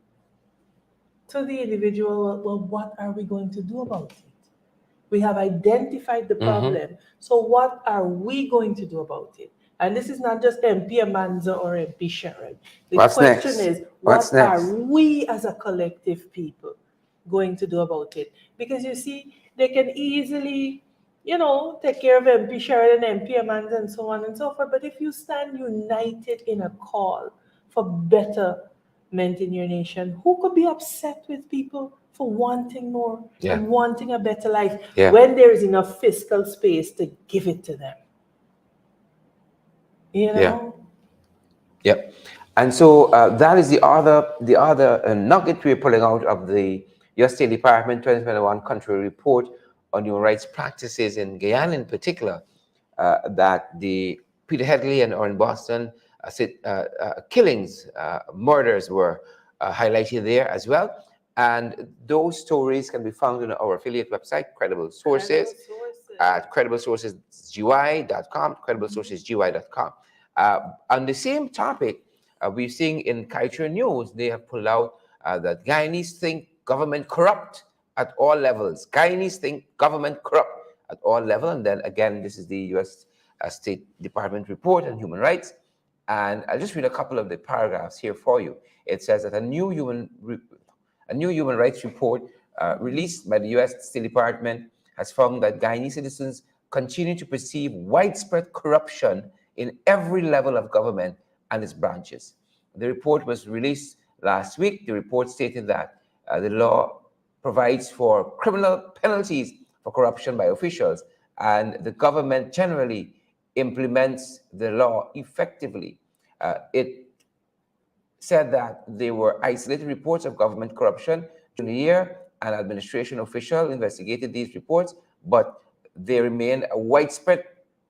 to the individual, well, what are we going to do about it? We have identified the problem. So what are we going to do about it? And this is not just MP Amanza or MP Sharon. The What's question next? is, What's what are next? we as a collective people going to do about it? Because you see, they can easily, take care of MP Sharon and MP Amanza and so on and so forth. But if you stand united in a call for betterment in your nation, who could be upset with people for wanting more Yeah. and wanting a better life Yeah. when there is enough fiscal space to give it to them? You Yeah. know? Yep. And so that is the other nugget we're pulling out of the U.S. State Department 2021 country report on human rights practices in Guyana, in particular, that the Peter Headley and Orrin Boston killings, murders were highlighted there as well. And those stories can be found on our affiliate website, Credible Sources, at crediblesourcesgy.com, crediblesourcesgy.com. On the same topic, we're seeing in Culture News, they have pulled out that Guyanese think government corrupt at all levels. Guyanese think government corrupt at all levels. And then again, this is the U.S. State Department report on human rights. And I'll just read a couple of the paragraphs here for you. It says that a new human rights report released by the U.S. State Department has found that Guyanese citizens continue to perceive widespread corruption in every level of government and its branches. The report was released last week. The report stated that the law provides for criminal penalties for corruption by officials, and the government generally implements the law effectively. It said that there were isolated reports of government corruption during the year. An administration official investigated these reports, but there remained a widespread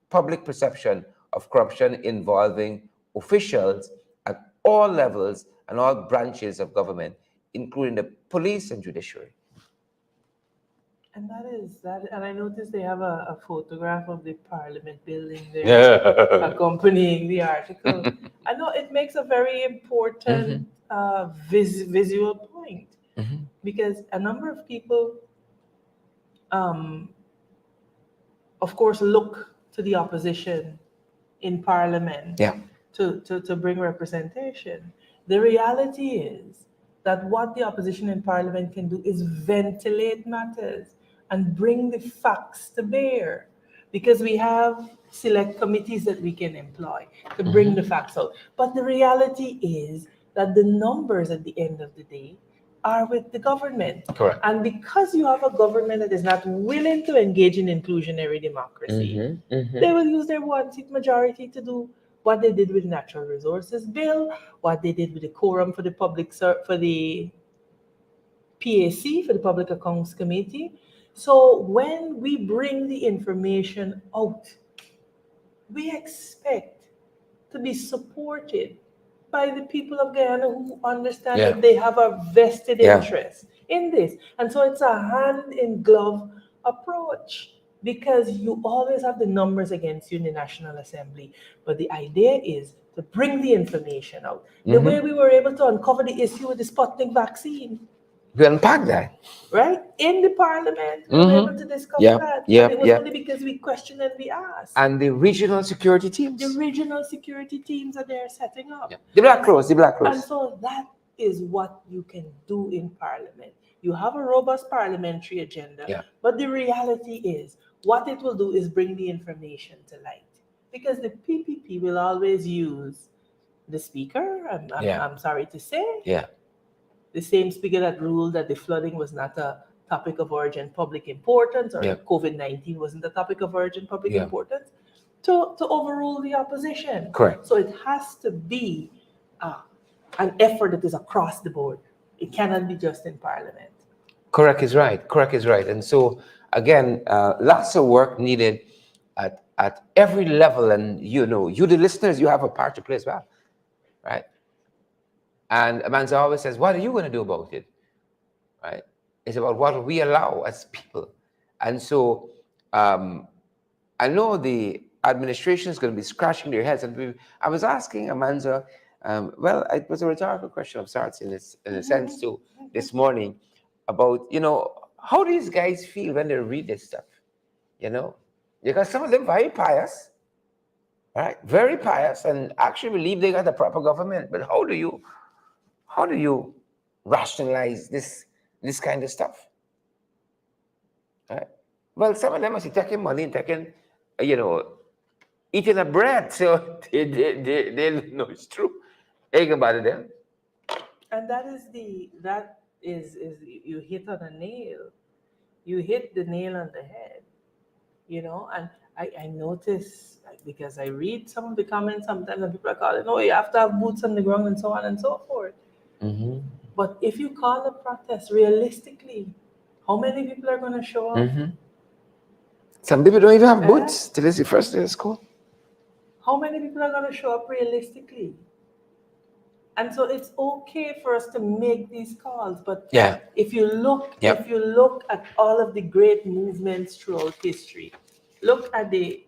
public perception of corruption involving officials at all levels and all branches of government, including the police and judiciary. And that is that. And I noticed they have a photograph of the Parliament building there, Yeah. accompanying the article. I know it makes a very important visual point because a number of people, um, of course, look to the opposition in Parliament Yeah. to bring representation. The reality is that what the opposition in Parliament can do is ventilate matters and bring the facts to bear because we have select committees that we can employ to bring the facts out. But the reality is that the numbers at the end of the day are with the government. Correct. And because you have a government that is not willing to engage in inclusionary democracy, they will use their one-seat majority to do what they did with the Natural Resources Bill, what they did with the quorum for the for the PAC, for the Public Accounts Committee. So when we bring the information out, we expect to be supported by the people of Guyana who understand Yeah. that they have a vested Yeah. interest in this. And so it's a hand in glove approach because you always have the numbers against you in the National Assembly. But the idea is to bring the information out. The way we were able to uncover the issue with the Sputnik vaccine, We unpack that. right? In the Parliament, we were able to discover Yeah. that. Yeah. And it was Yeah. only because we questioned and we asked. And the regional security teams. The regional security teams that they're setting up. Yeah. The Black Cross. The Black And Cross. so that is what you can do in Parliament. You have a robust parliamentary agenda, Yeah. but the reality is what it will do is bring the information to light. Because the PPP will always use the speaker, Yeah. I'm sorry to say, Yeah. the same speaker that ruled that the flooding was not a topic of urgent public importance or Yeah. COVID-19 wasn't a topic of urgent public Yeah. importance to overrule the opposition. Correct. So it has to be an effort that is across the board. It cannot be just in Parliament. Correct is right. Correct is right. And so again, lots of work needed at every level. And you the listeners, you have a part to play as well, right? And Amanza always says, "What are you going to do about it?" Right? It's about what we allow as people. And so I know the administration is going to be scratching their heads. And I was asking Amanza, well, it was a rhetorical question of sorts in a sense too this morning about, how do these guys feel when they read this stuff? Because some of them very pious, right? Very pious and actually believe they got the proper government. But how do you rationalize this kind of stuff? Right? Well, some of them must be taking money and taking, you know, eating a bread. So they know it's true. Ain't about it then. And that is you hit on a nail. You hit the nail on the head, and I notice, like, because I read some of the comments sometimes, and people are calling, oh, you have to have boots on the ground and so on and so forth. Mm-hmm. But if you call a protest realistically, how many people are going to show up? Mm-hmm. Some people don't even have Eh? boots till it's the first day of school. How many people are going to show up realistically? And so it's okay for us to make these calls, but Yeah. if you look Yep. at all of the great movements throughout history, look at the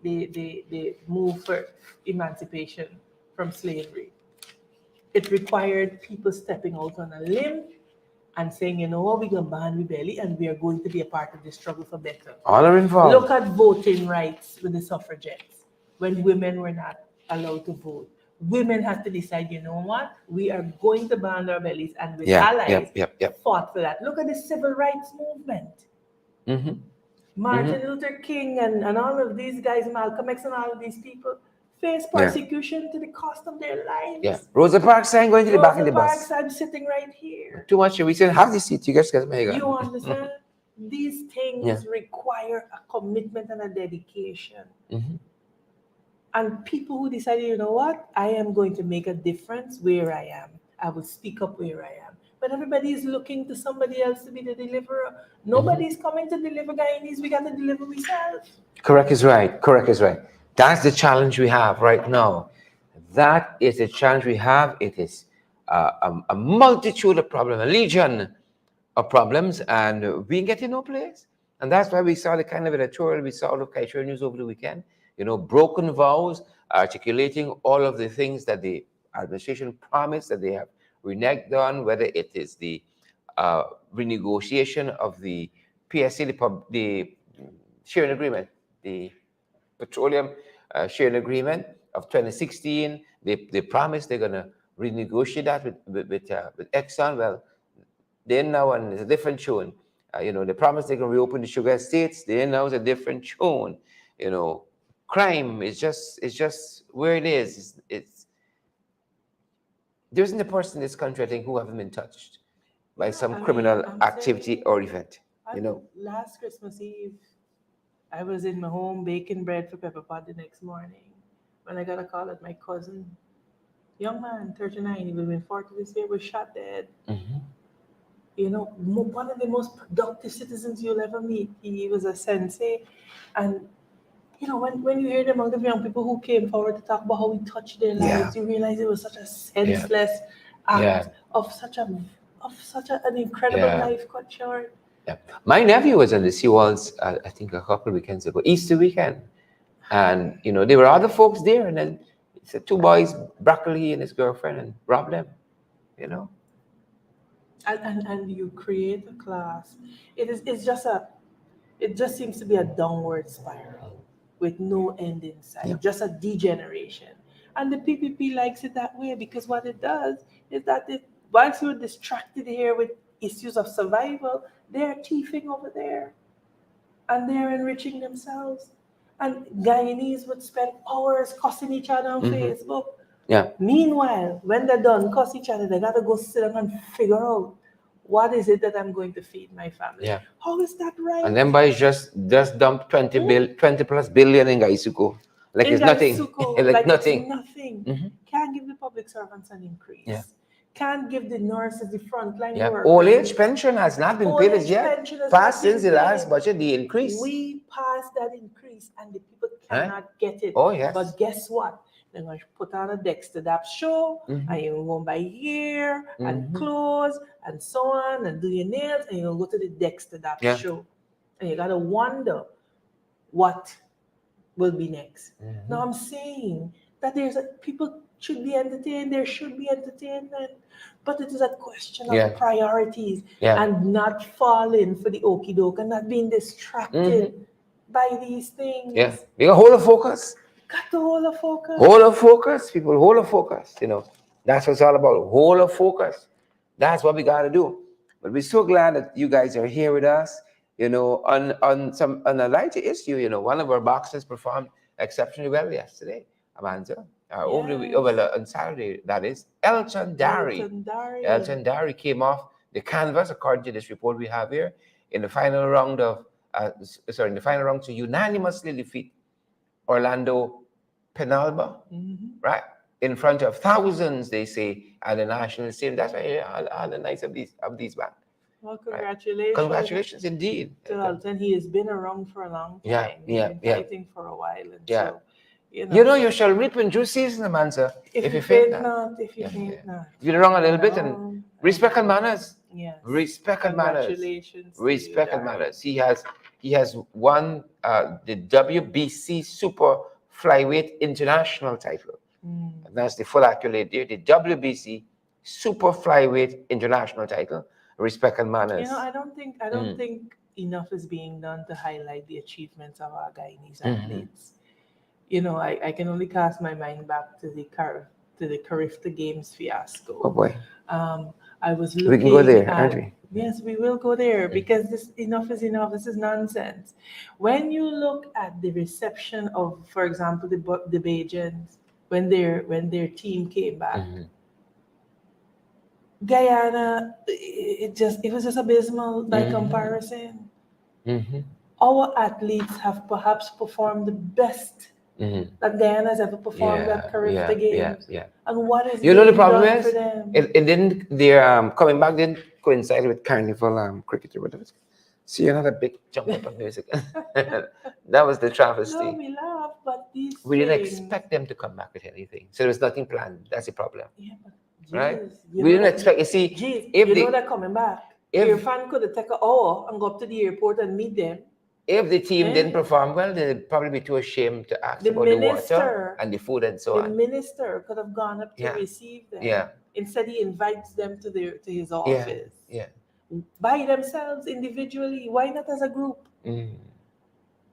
move for emancipation from slavery. It required people stepping out on a limb and saying, you know what, we're going to ban rebellion and we are going to be a part of the struggle for better. All are involved. Look at voting rights with the suffragettes when women were not allowed to vote. Women had to decide, you know what, we are going to ban our bellies, and with Yeah. allies Yep. fought for that. Look at the civil rights movement. Mm-hmm. Martin Luther King and all of these guys, Malcolm X and all of these people face Yeah. persecution to the cost of their lives. Yeah. Rosa Parks ain't going to the back of Rosa the Parks, bus. I'm sitting right here. Too much. We said have the seat. You guys get my You understand? These things Yeah. require a commitment and a dedication. Mm-hmm. And people who decided, you know what, I am going to make a difference where I am. I will speak up where I am. But everybody is looking to somebody else to be the deliverer. Nobody's coming to deliver Guyanese. We got to deliver ourselves. Correct is right. Correct is right. That's the challenge we have right now. That is the challenge we have. It is a multitude of problems, a legion of problems, and we get in no place. And that's why we saw the kind of editorial we saw of Kaitra News over the weekend. Broken vows, articulating all of the things that the administration promised that they have reneged on, whether it is the renegotiation of the PSC, the sharing agreement, the petroleum sharing agreement of 2016. They promised they're going to renegotiate that with Exxon. Well, they're now on a different tune. They promised they're going to reopen the sugar estates. They're now a different tune. Crime is just where it is. There isn't a person in this country, I think, who haven't been touched by some criminal activity or event. Last Christmas Eve, I was in my home baking bread for Pepper Pot the next morning when I got a call at my cousin. Young man, 39, he would have been 40 this year, was shot dead. Mm-hmm. One of the most productive citizens you'll ever meet. He was a sensei. And, when you hear the amount of young people who came forward to talk about how we touched their lives, you realize it was such a senseless act of such an incredible life cut short. Yeah. My nephew was on the seawalls, I think a couple of weekends ago, Easter weekend. And, there were other folks there. And then two boys, Broccoli and his girlfriend, and robbed them, And you create a class. It just seems to be a downward spiral with no end in sight, just a degeneration. And the PPP likes it that way because what it does is that once you're distracted here with issues of survival, they're thieving over there and they're enriching themselves. And Guyanese would spend hours cussing each other on Facebook. Yeah. Meanwhile, when they're done cuss each other, they gotta go sit down and figure out what is it that I'm going to feed my family. Yeah. How is that right? And then boys just dump 20 plus billion in Gaisuko. Like in it's nothing. like nothing. It's nothing. Can't give the public servants an increase. Yeah. Can't give the nurses, the frontline workers. Old age pension has not been paid as yet. Passed since the last budget, the increase. We passed that increase and the people cannot get it. Oh, yes. But guess what? They're going to put on a Dexter Dap show and you're going to go buy hair and clothes and so on and do your nails and you're going to go to the Dexter Dap show. And you got to wonder what will be next. Now I'm saying that people should be entertained, there should be entertainment, but it is a question of priorities and not falling for the okie doke and not being distracted by these things. Yeah, you got hold of focus. Got to hold a focus. Hold of focus, people, hold of focus. That's what it's all about. Hold of focus. That's what we got to do. But we're so glad that you guys are here with us. On a lighter issue, one of our boxers performed exceptionally well yesterday, Amanda. On Saturday, that is. Elton Dari. Elton Dari. Elton Dari came off the canvas, according to this report we have here, in the final round to unanimously defeat Orlando Penalba, right? In front of thousands, they say, at the national stadium. That's why all the nights of these bands. Well, congratulations. Right? Congratulations indeed. To Elton. He has been around for a long time. He's been fighting for a while. And so, you shall reap in due season, Amanda. If you faint not. If you faint not. You're wrong a little bit, and respect and manners. Yes. Respect and manners. Congratulations. Respect and manners. He has won the WBC Super Flyweight International title. And that's the full accolade there. The WBC Super Flyweight International title. Respect and manners. I don't think enough is being done to highlight the achievements of our Guyanese athletes. I can only cast my mind back to the Carifta Games fiasco. Oh boy. I was looking. We can go there, aren't we? Yes, we will go there because this enough is enough. This is nonsense. When you look at the reception of, for example, the Bajans when their team came back, Guyana, it was just abysmal by comparison. Our athletes have perhaps performed the best that Guyana has ever performed at Carifta Games. And what is the problem is for them? it didn't. Their coming back didn't coincide with Carnival cricket or whatever. See another big jump up of music. That was the travesty. No, we laugh, but we didn't expect them to come back with anything. So there was nothing planned. That's the problem. Yeah, but right? We didn't expect. You see, if they're coming back, your fan could have taken an hour and go up to the airport and meet them. If the team didn't perform well, they'd probably be too ashamed to ask about the water and the food and so on. The minister could have gone up to receive them. Yeah. Instead, he invites them to his office. Yeah. By themselves individually. Why not as a group?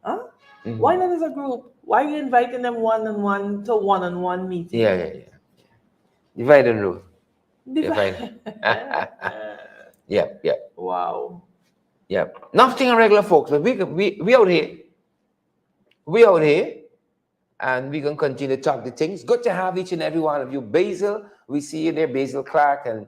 Huh? Why not as a group? Why are you inviting them one-on-one to one-on-one meeting? Yeah. Divide and rule. Divide. Yep. Wow. Yep. Nothing on regular folks, but we out here. We out here, and we can continue to talk the things. Good to have each and every one of you. Basil, we see you there. Basil Clark and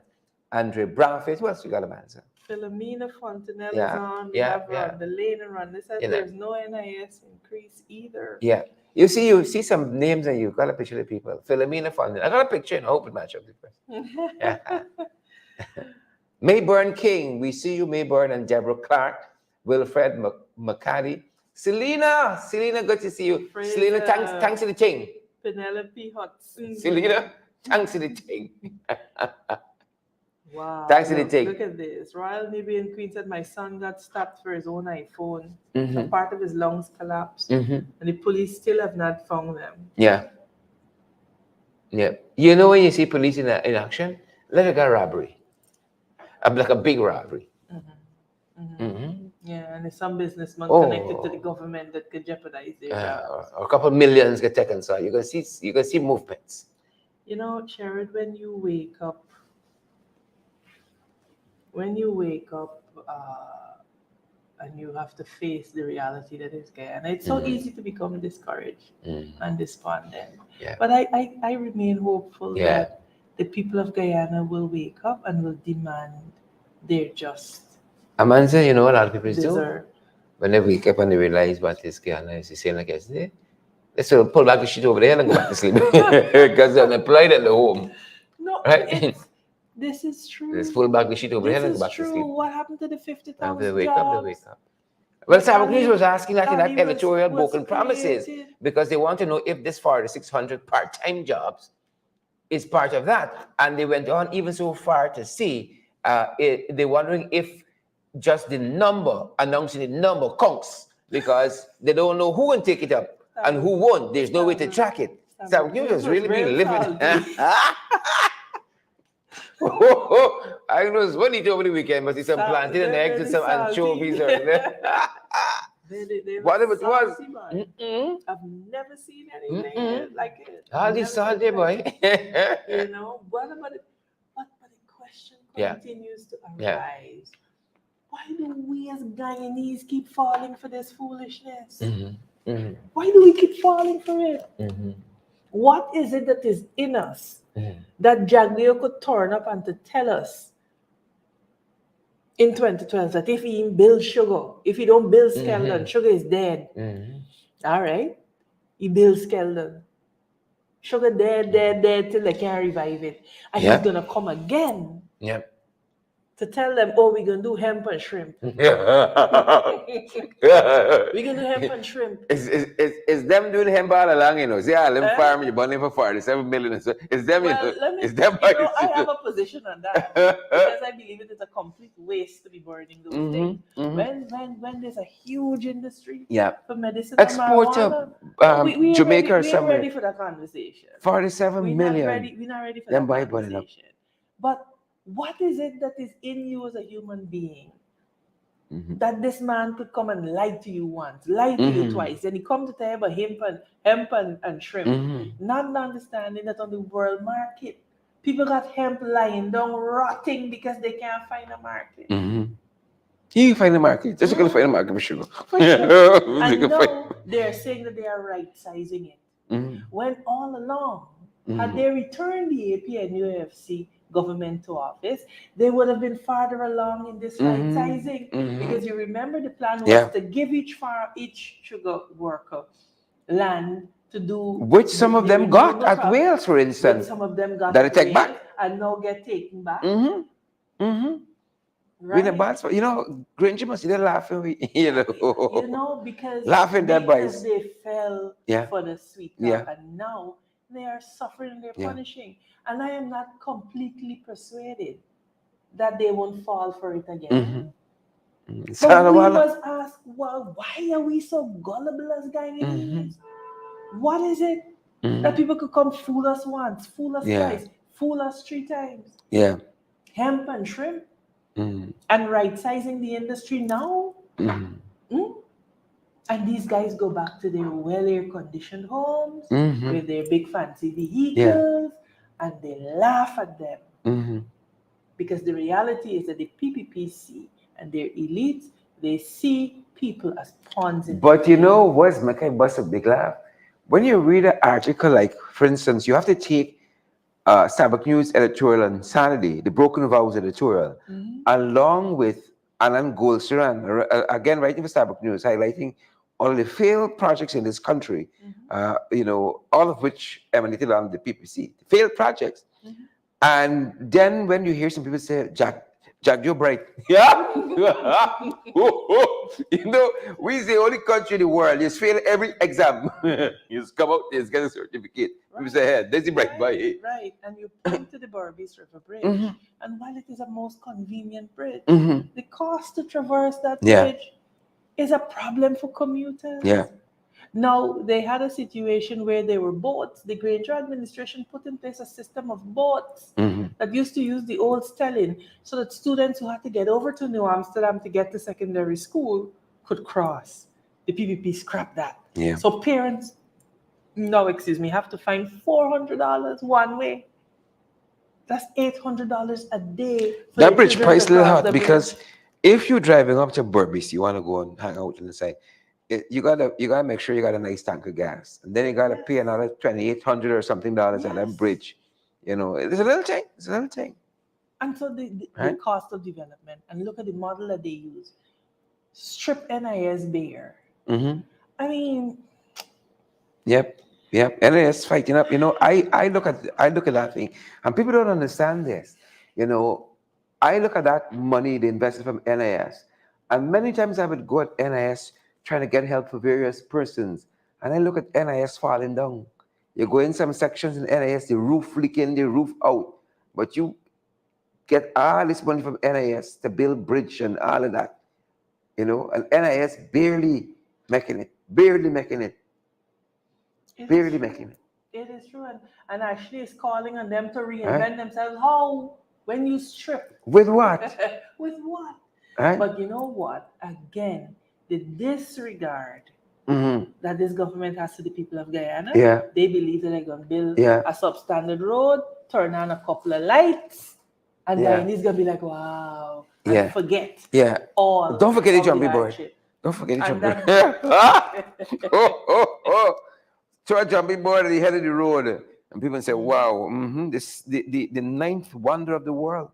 Andre Brownface. What else we got, Amanda? Philomena Fontanelle is on. We have the lane and run. This says there's no NIS increase either. Yeah. You see some names and you got a picture of the people. Philomena Fontanelle. I got a picture and I hope it matches up with this. Mayburn King, we see you, Mayburn and Deborah Clark, Wilfred McCaddy, Selena, good to see you. Fraser. Selena, thanks to the thing. Penelope Hudson. Selena, thanks to the thing. Wow. Thanks to the thing. Look at this. Royal Nubian Queen said my son got stopped for his own iPhone. A part of his lungs collapsed. And the police still have not found them. Yeah. You know when you see police in action? Let it go robbery. Like a big robbery. Yeah, and there's some businessman connected to the government that could jeopardize their jobs. Or a couple of millions get taken, so you can see movements. Sherrod, when you wake up, and you have to face the reality that is Guyana, it's so easy to become discouraged and despondent. Yeah. But I remain hopeful that the people of Guyana will wake up and will demand their just Amanda, a lot of people deserve. do? When they wake up and they realize what is Guyana is saying like yesterday, they say, pull back the shit over there and go back to sleep. Because they're unemployed at the home. No, right? This is true. Just pull back the shit over here and go back to sleep. What happened to the 50,000 They wake jobs? up. Well, Sabaknews was asking that in that editorial was broken promises created. because they want to know if this 600 part-time jobs is part of that. And they went on even so far to see, they're wondering if just the number, announcing the number counts because they don't know who will take it up and who won't. There's no way to track it. Sabaknews was really being living. I know it's funny over the weekend, but it's some plantain and eggs and some anchovies. They were Whatever it was. salty, boy. I've never seen anything like it. All Never this seen salty, it like boy. it. You know, what about it? But the question Yeah. continues to Yeah. arise. Why do we as Guyanese keep falling for this foolishness? Why do we keep falling for it? What is it that is in us that Jaglio could turn up and to tell us in 2012 that if he builds sugar, if he don't build Skeldon, sugar is dead. All right? He builds Skeldon. Sugar dead till they can't revive it. And he's going to come again Yep. to tell them, oh, we're going to do hemp and shrimp. We're going to do hemp and shrimp. It's them doing hemp all along, you know. See, them farm, you buying for 47 million. So it's them, Well, you know. let me, It's them. I have a position on that because I believe it is a complete waste to be burning those things. When there's a huge industry for medicine Export to Jamaica or we ain't somewhere. ready for that conversation. 47 million. We're not ready for Them that buy it up. conversation. But what is it that is in you as a human being that this man could come and lie to you once, lie to you twice, and he come to tell you about hemp and shrimp, not understanding that on the world market, people got hemp lying down rotting because they can't find a market. You can find the market. Just gonna find the market for sugar. For sure. And now they're saying that they are right sizing it. When all along, had they returned the AP and UFC government to office, they would have been farther along in this right sizing. Because you remember the plan was to give each sugar worker land to do, which some of them got at Wales, for instance. Some of them got that at take Wales back and now get taken back. Right. In the you know, Granger must be laughing, you know, because laughing that because they fell for the sweet talk, and now they are suffering, they're punishing. And I am not completely persuaded that they won't fall for it again. But we must ask, well, why are we so gullible as Guyanese? What is it that people could come fool us once, fool us twice, fool us 3 times? Hemp and shrimp? And right sizing the industry now? And these guys go back to their well air conditioned homes with their big fancy vehicles and they laugh at them. Because the reality is that the PPPC and their elites, they see people as pawns in But you know what's making I bust a big laugh? When you read an article, like, for instance, you have to take Starbuck News editorial on Saturday, the Broken Vows editorial, along with Alan Goldstein, again writing for Starbuck News, highlighting all of the failed projects in this country, you know, all of which emanated on the PPC, failed projects. And then when you hear some people say, Jack, you're bright. Yeah. You know, we're the only country in the world. You fail every exam. You come out, you get a certificate. People say, hey, there's the bright boy. Right. And you point to the Berbice River Bridge. And while it is a most convenient bridge, the cost to traverse that bridge is a problem for commuters. Now, they had a situation where there were boats. The Granger administration put in place a system of boats that used to use the old stelling so that students who had to get over to New Amsterdam to get to secondary school could cross. The PPP scrapped that. So parents, have to find $400 one way. That's $800 a day. That bridge price is a little hot because if you're driving up to Berbice, you want to go and hang out on the side. You gotta make sure you got a nice tank of gas, and then you gotta pay another $2,800 or something on that bridge. You know, it's a little thing. It's a little thing. And so the cost of development, and look at the model that they use. Strip NIS bare. I mean, Yep. NIS fighting up. You know, I look at that thing, and people don't understand this. You know, I look at that money they invested from NIS, and many times I would go at NIS trying to get help for various persons, and I look at NIS falling down. You go in some sections in NIS, the roof leaking, the roof out, but you get all this money from NIS to build bridge and all of that, you know, and NIS barely making it. It is true, and actually it's calling on them to reinvent themselves. How? When you strip. With what? With what? Right? But you know what? Again, the disregard Mm-hmm. that this government has to the people of Guyana. Yeah. They believe that they're going to build Yeah. a substandard road, turn on a couple of lights, and Yeah. Guyanese going to be like, wow, and Yeah. forget Yeah. all Don't forget the of the jumpy board. hardship. Don't forget the And jumpy that, board. To a jumping board at the head of the road. And people say, wow, this the ninth wonder of the world.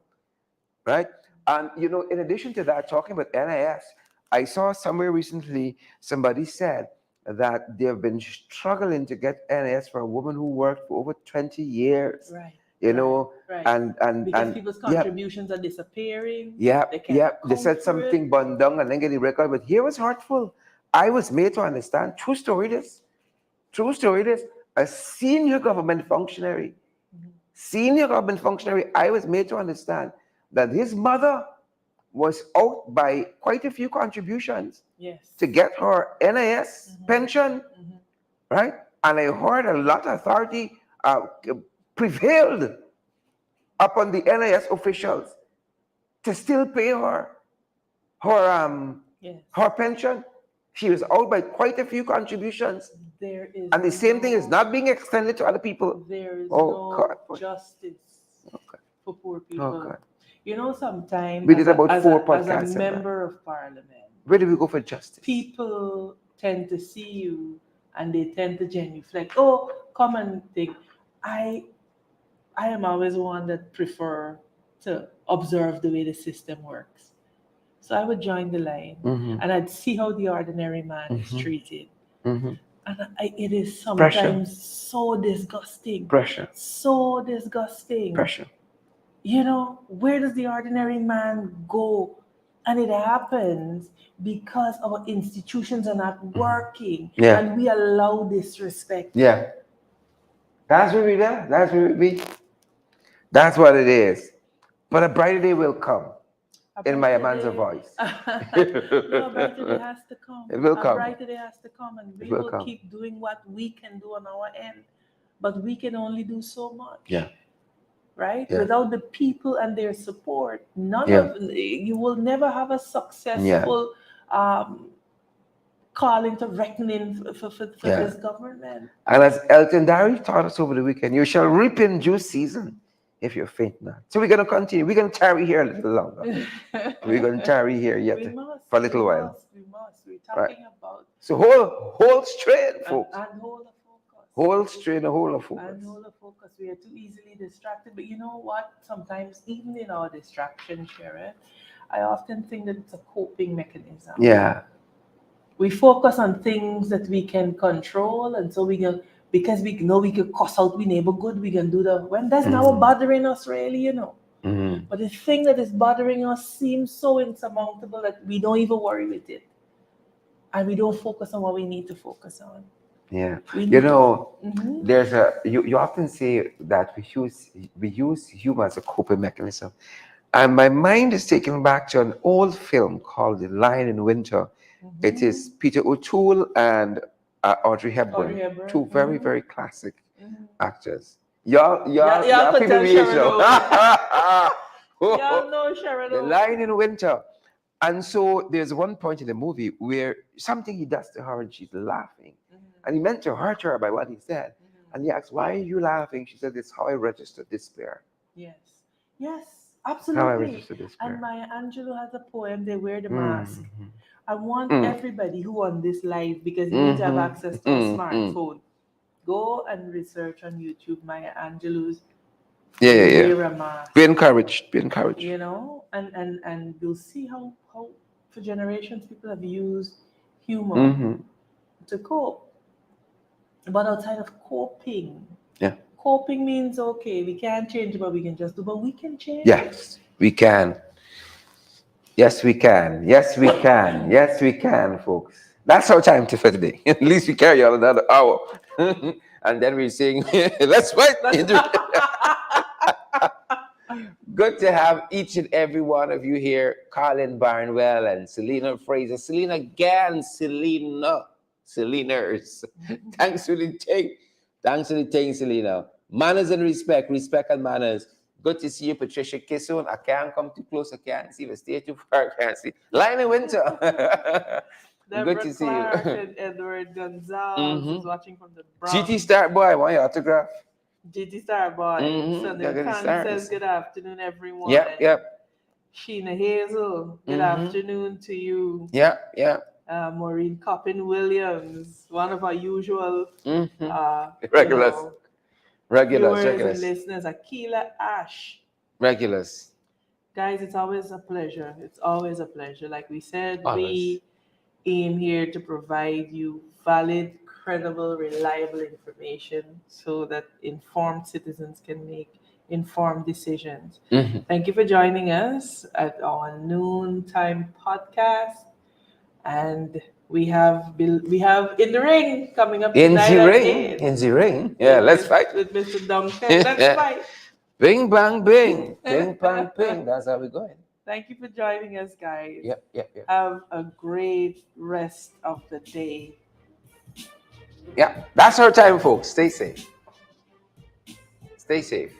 Right? And in addition to that, talking about NIS, I saw somewhere recently somebody said that they've been struggling to get NIS for a woman who worked for over 20 years. right. Right. And Because people's yeah, contributions are disappearing. yeah, They can't yeah. They account said for something it. bundung and then get the record, but here was hurtful. I was made to understand. True story this. True story this. A senior government functionary, I was made to understand that his mother was out by quite a few contributions Yes. to get her NIS pension, right? And I heard a lot of authority prevailed upon the NIS officials to still pay her Yes. her pension. She was out by quite a few contributions, There is and the same thing is not being extended to other people. There is Oh, no God. justice Okay. for poor Oh people. God. Sometimes We did about 4 as a podcasts on that. member of parliament, Where do we go for justice? people tend to see you and they tend to genuflect. Oh, come and think. I am always one that prefer to observe the way the system works. So I would join the line and I'd see how the ordinary man is treated. And it is sometimes so disgusting. Pressure. So disgusting. Pressure. Where does the ordinary man go? And it happens because our institutions are not working. Yeah. And we allow disrespect. Yeah. That's where we are. That's where we be. That's what it is. But a brighter day will come. In my Amanza voice. No, a brighter day has to come. It will come. A brighter day has to come, and we will keep doing what we can do on our end. But we can only do so much. Yeah. Right? Yeah. Without the people and their support, you will never have a successful calling to reckoning for this government. And as Elton Derry taught us over the weekend, you shall reap in due season if you faint not. So we're going to continue. We're going to tarry here a little longer. We're going to tarry here yet for a little while. We must. We're talking about. So hold straight, folks. And hold the focus. Hold straight and hold the focus. And hold the focus. We are too easily distracted. But you know what? Sometimes, even in our distraction, Sharon, I often think that it's a coping mechanism. Yeah. We focus on things that we can control, and so because we know we can cuss out we neighbor good, we can do when that's now bothering us really, But the thing that is bothering us seems so insurmountable that we don't even worry with it. And we don't focus on what we need to focus on. Yeah. Mm-hmm. There's you often say that we use humor as a coping mechanism. And my mind is taken back to an old film called The Lion in Winter. It is Peter O'Toole and Audrey Hepburn. Two very, very classic actors. Y'all people be show. Y'all know Sharon. The Lion in Winter. And so there's one point in the movie where something he does to her and she's laughing. And he meant to hurt her by what he said. And he asks, why are you laughing? She said, it's how I registered despair. Yes, absolutely. How I registered despair. And Maya Angelou has a poem, They Wear the Mask. I want everybody who on this live, because you need to have access to a smartphone, go and research on YouTube Maya Angelou's Wear a Mask. Be encouraged. And you'll see how for generations people have used humor to cope. But outside of coping, coping means okay, we can't change what we can just do, but we can change. Yes, we can. Yes, we can. Yes, we can. Yes, we can, folks. That's our time for today. At least we carry on another hour. And then we're saying, let's fight. Good to have each and every one of you here. Colin Barnwell and Selena Fraser. Selena again. Selena's. Thanks for the thing, Selena. Manners and respect and manners. Good to see you, Patricia Kisson. I can't come too close. I can't see. If I stay too far, I can't see. Lion in Winter. Deborah to see you. Clark and Edward Gonzalez is watching from the Bronx. GT Star Boy, want your autograph? GT Star Boy. Sunil Gotta get the Khan says stars. good afternoon, everyone. Yep. Sheena Hazel, good afternoon to you. Yep. Maureen Coppin Williams, one of our usual Regulars. viewers and listeners. Akila Ash. Regulars. Guys, it's always a pleasure. It's always a pleasure. Like we said, Always. we aim here to provide you valid, credible, reliable information so that informed citizens can make informed decisions. Thank you for joining us at our noontime podcast. And we have In the Ring coming up tonight at 8. In the ring. Yeah, let's fight. With Mr. Duncan. Let's fight. Bing bang bing. Ping bang ping. That's how we're going. Thank you for joining us, guys. Yep. Have a great rest of the day. Yeah, that's our time, folks. Stay safe. Stay safe.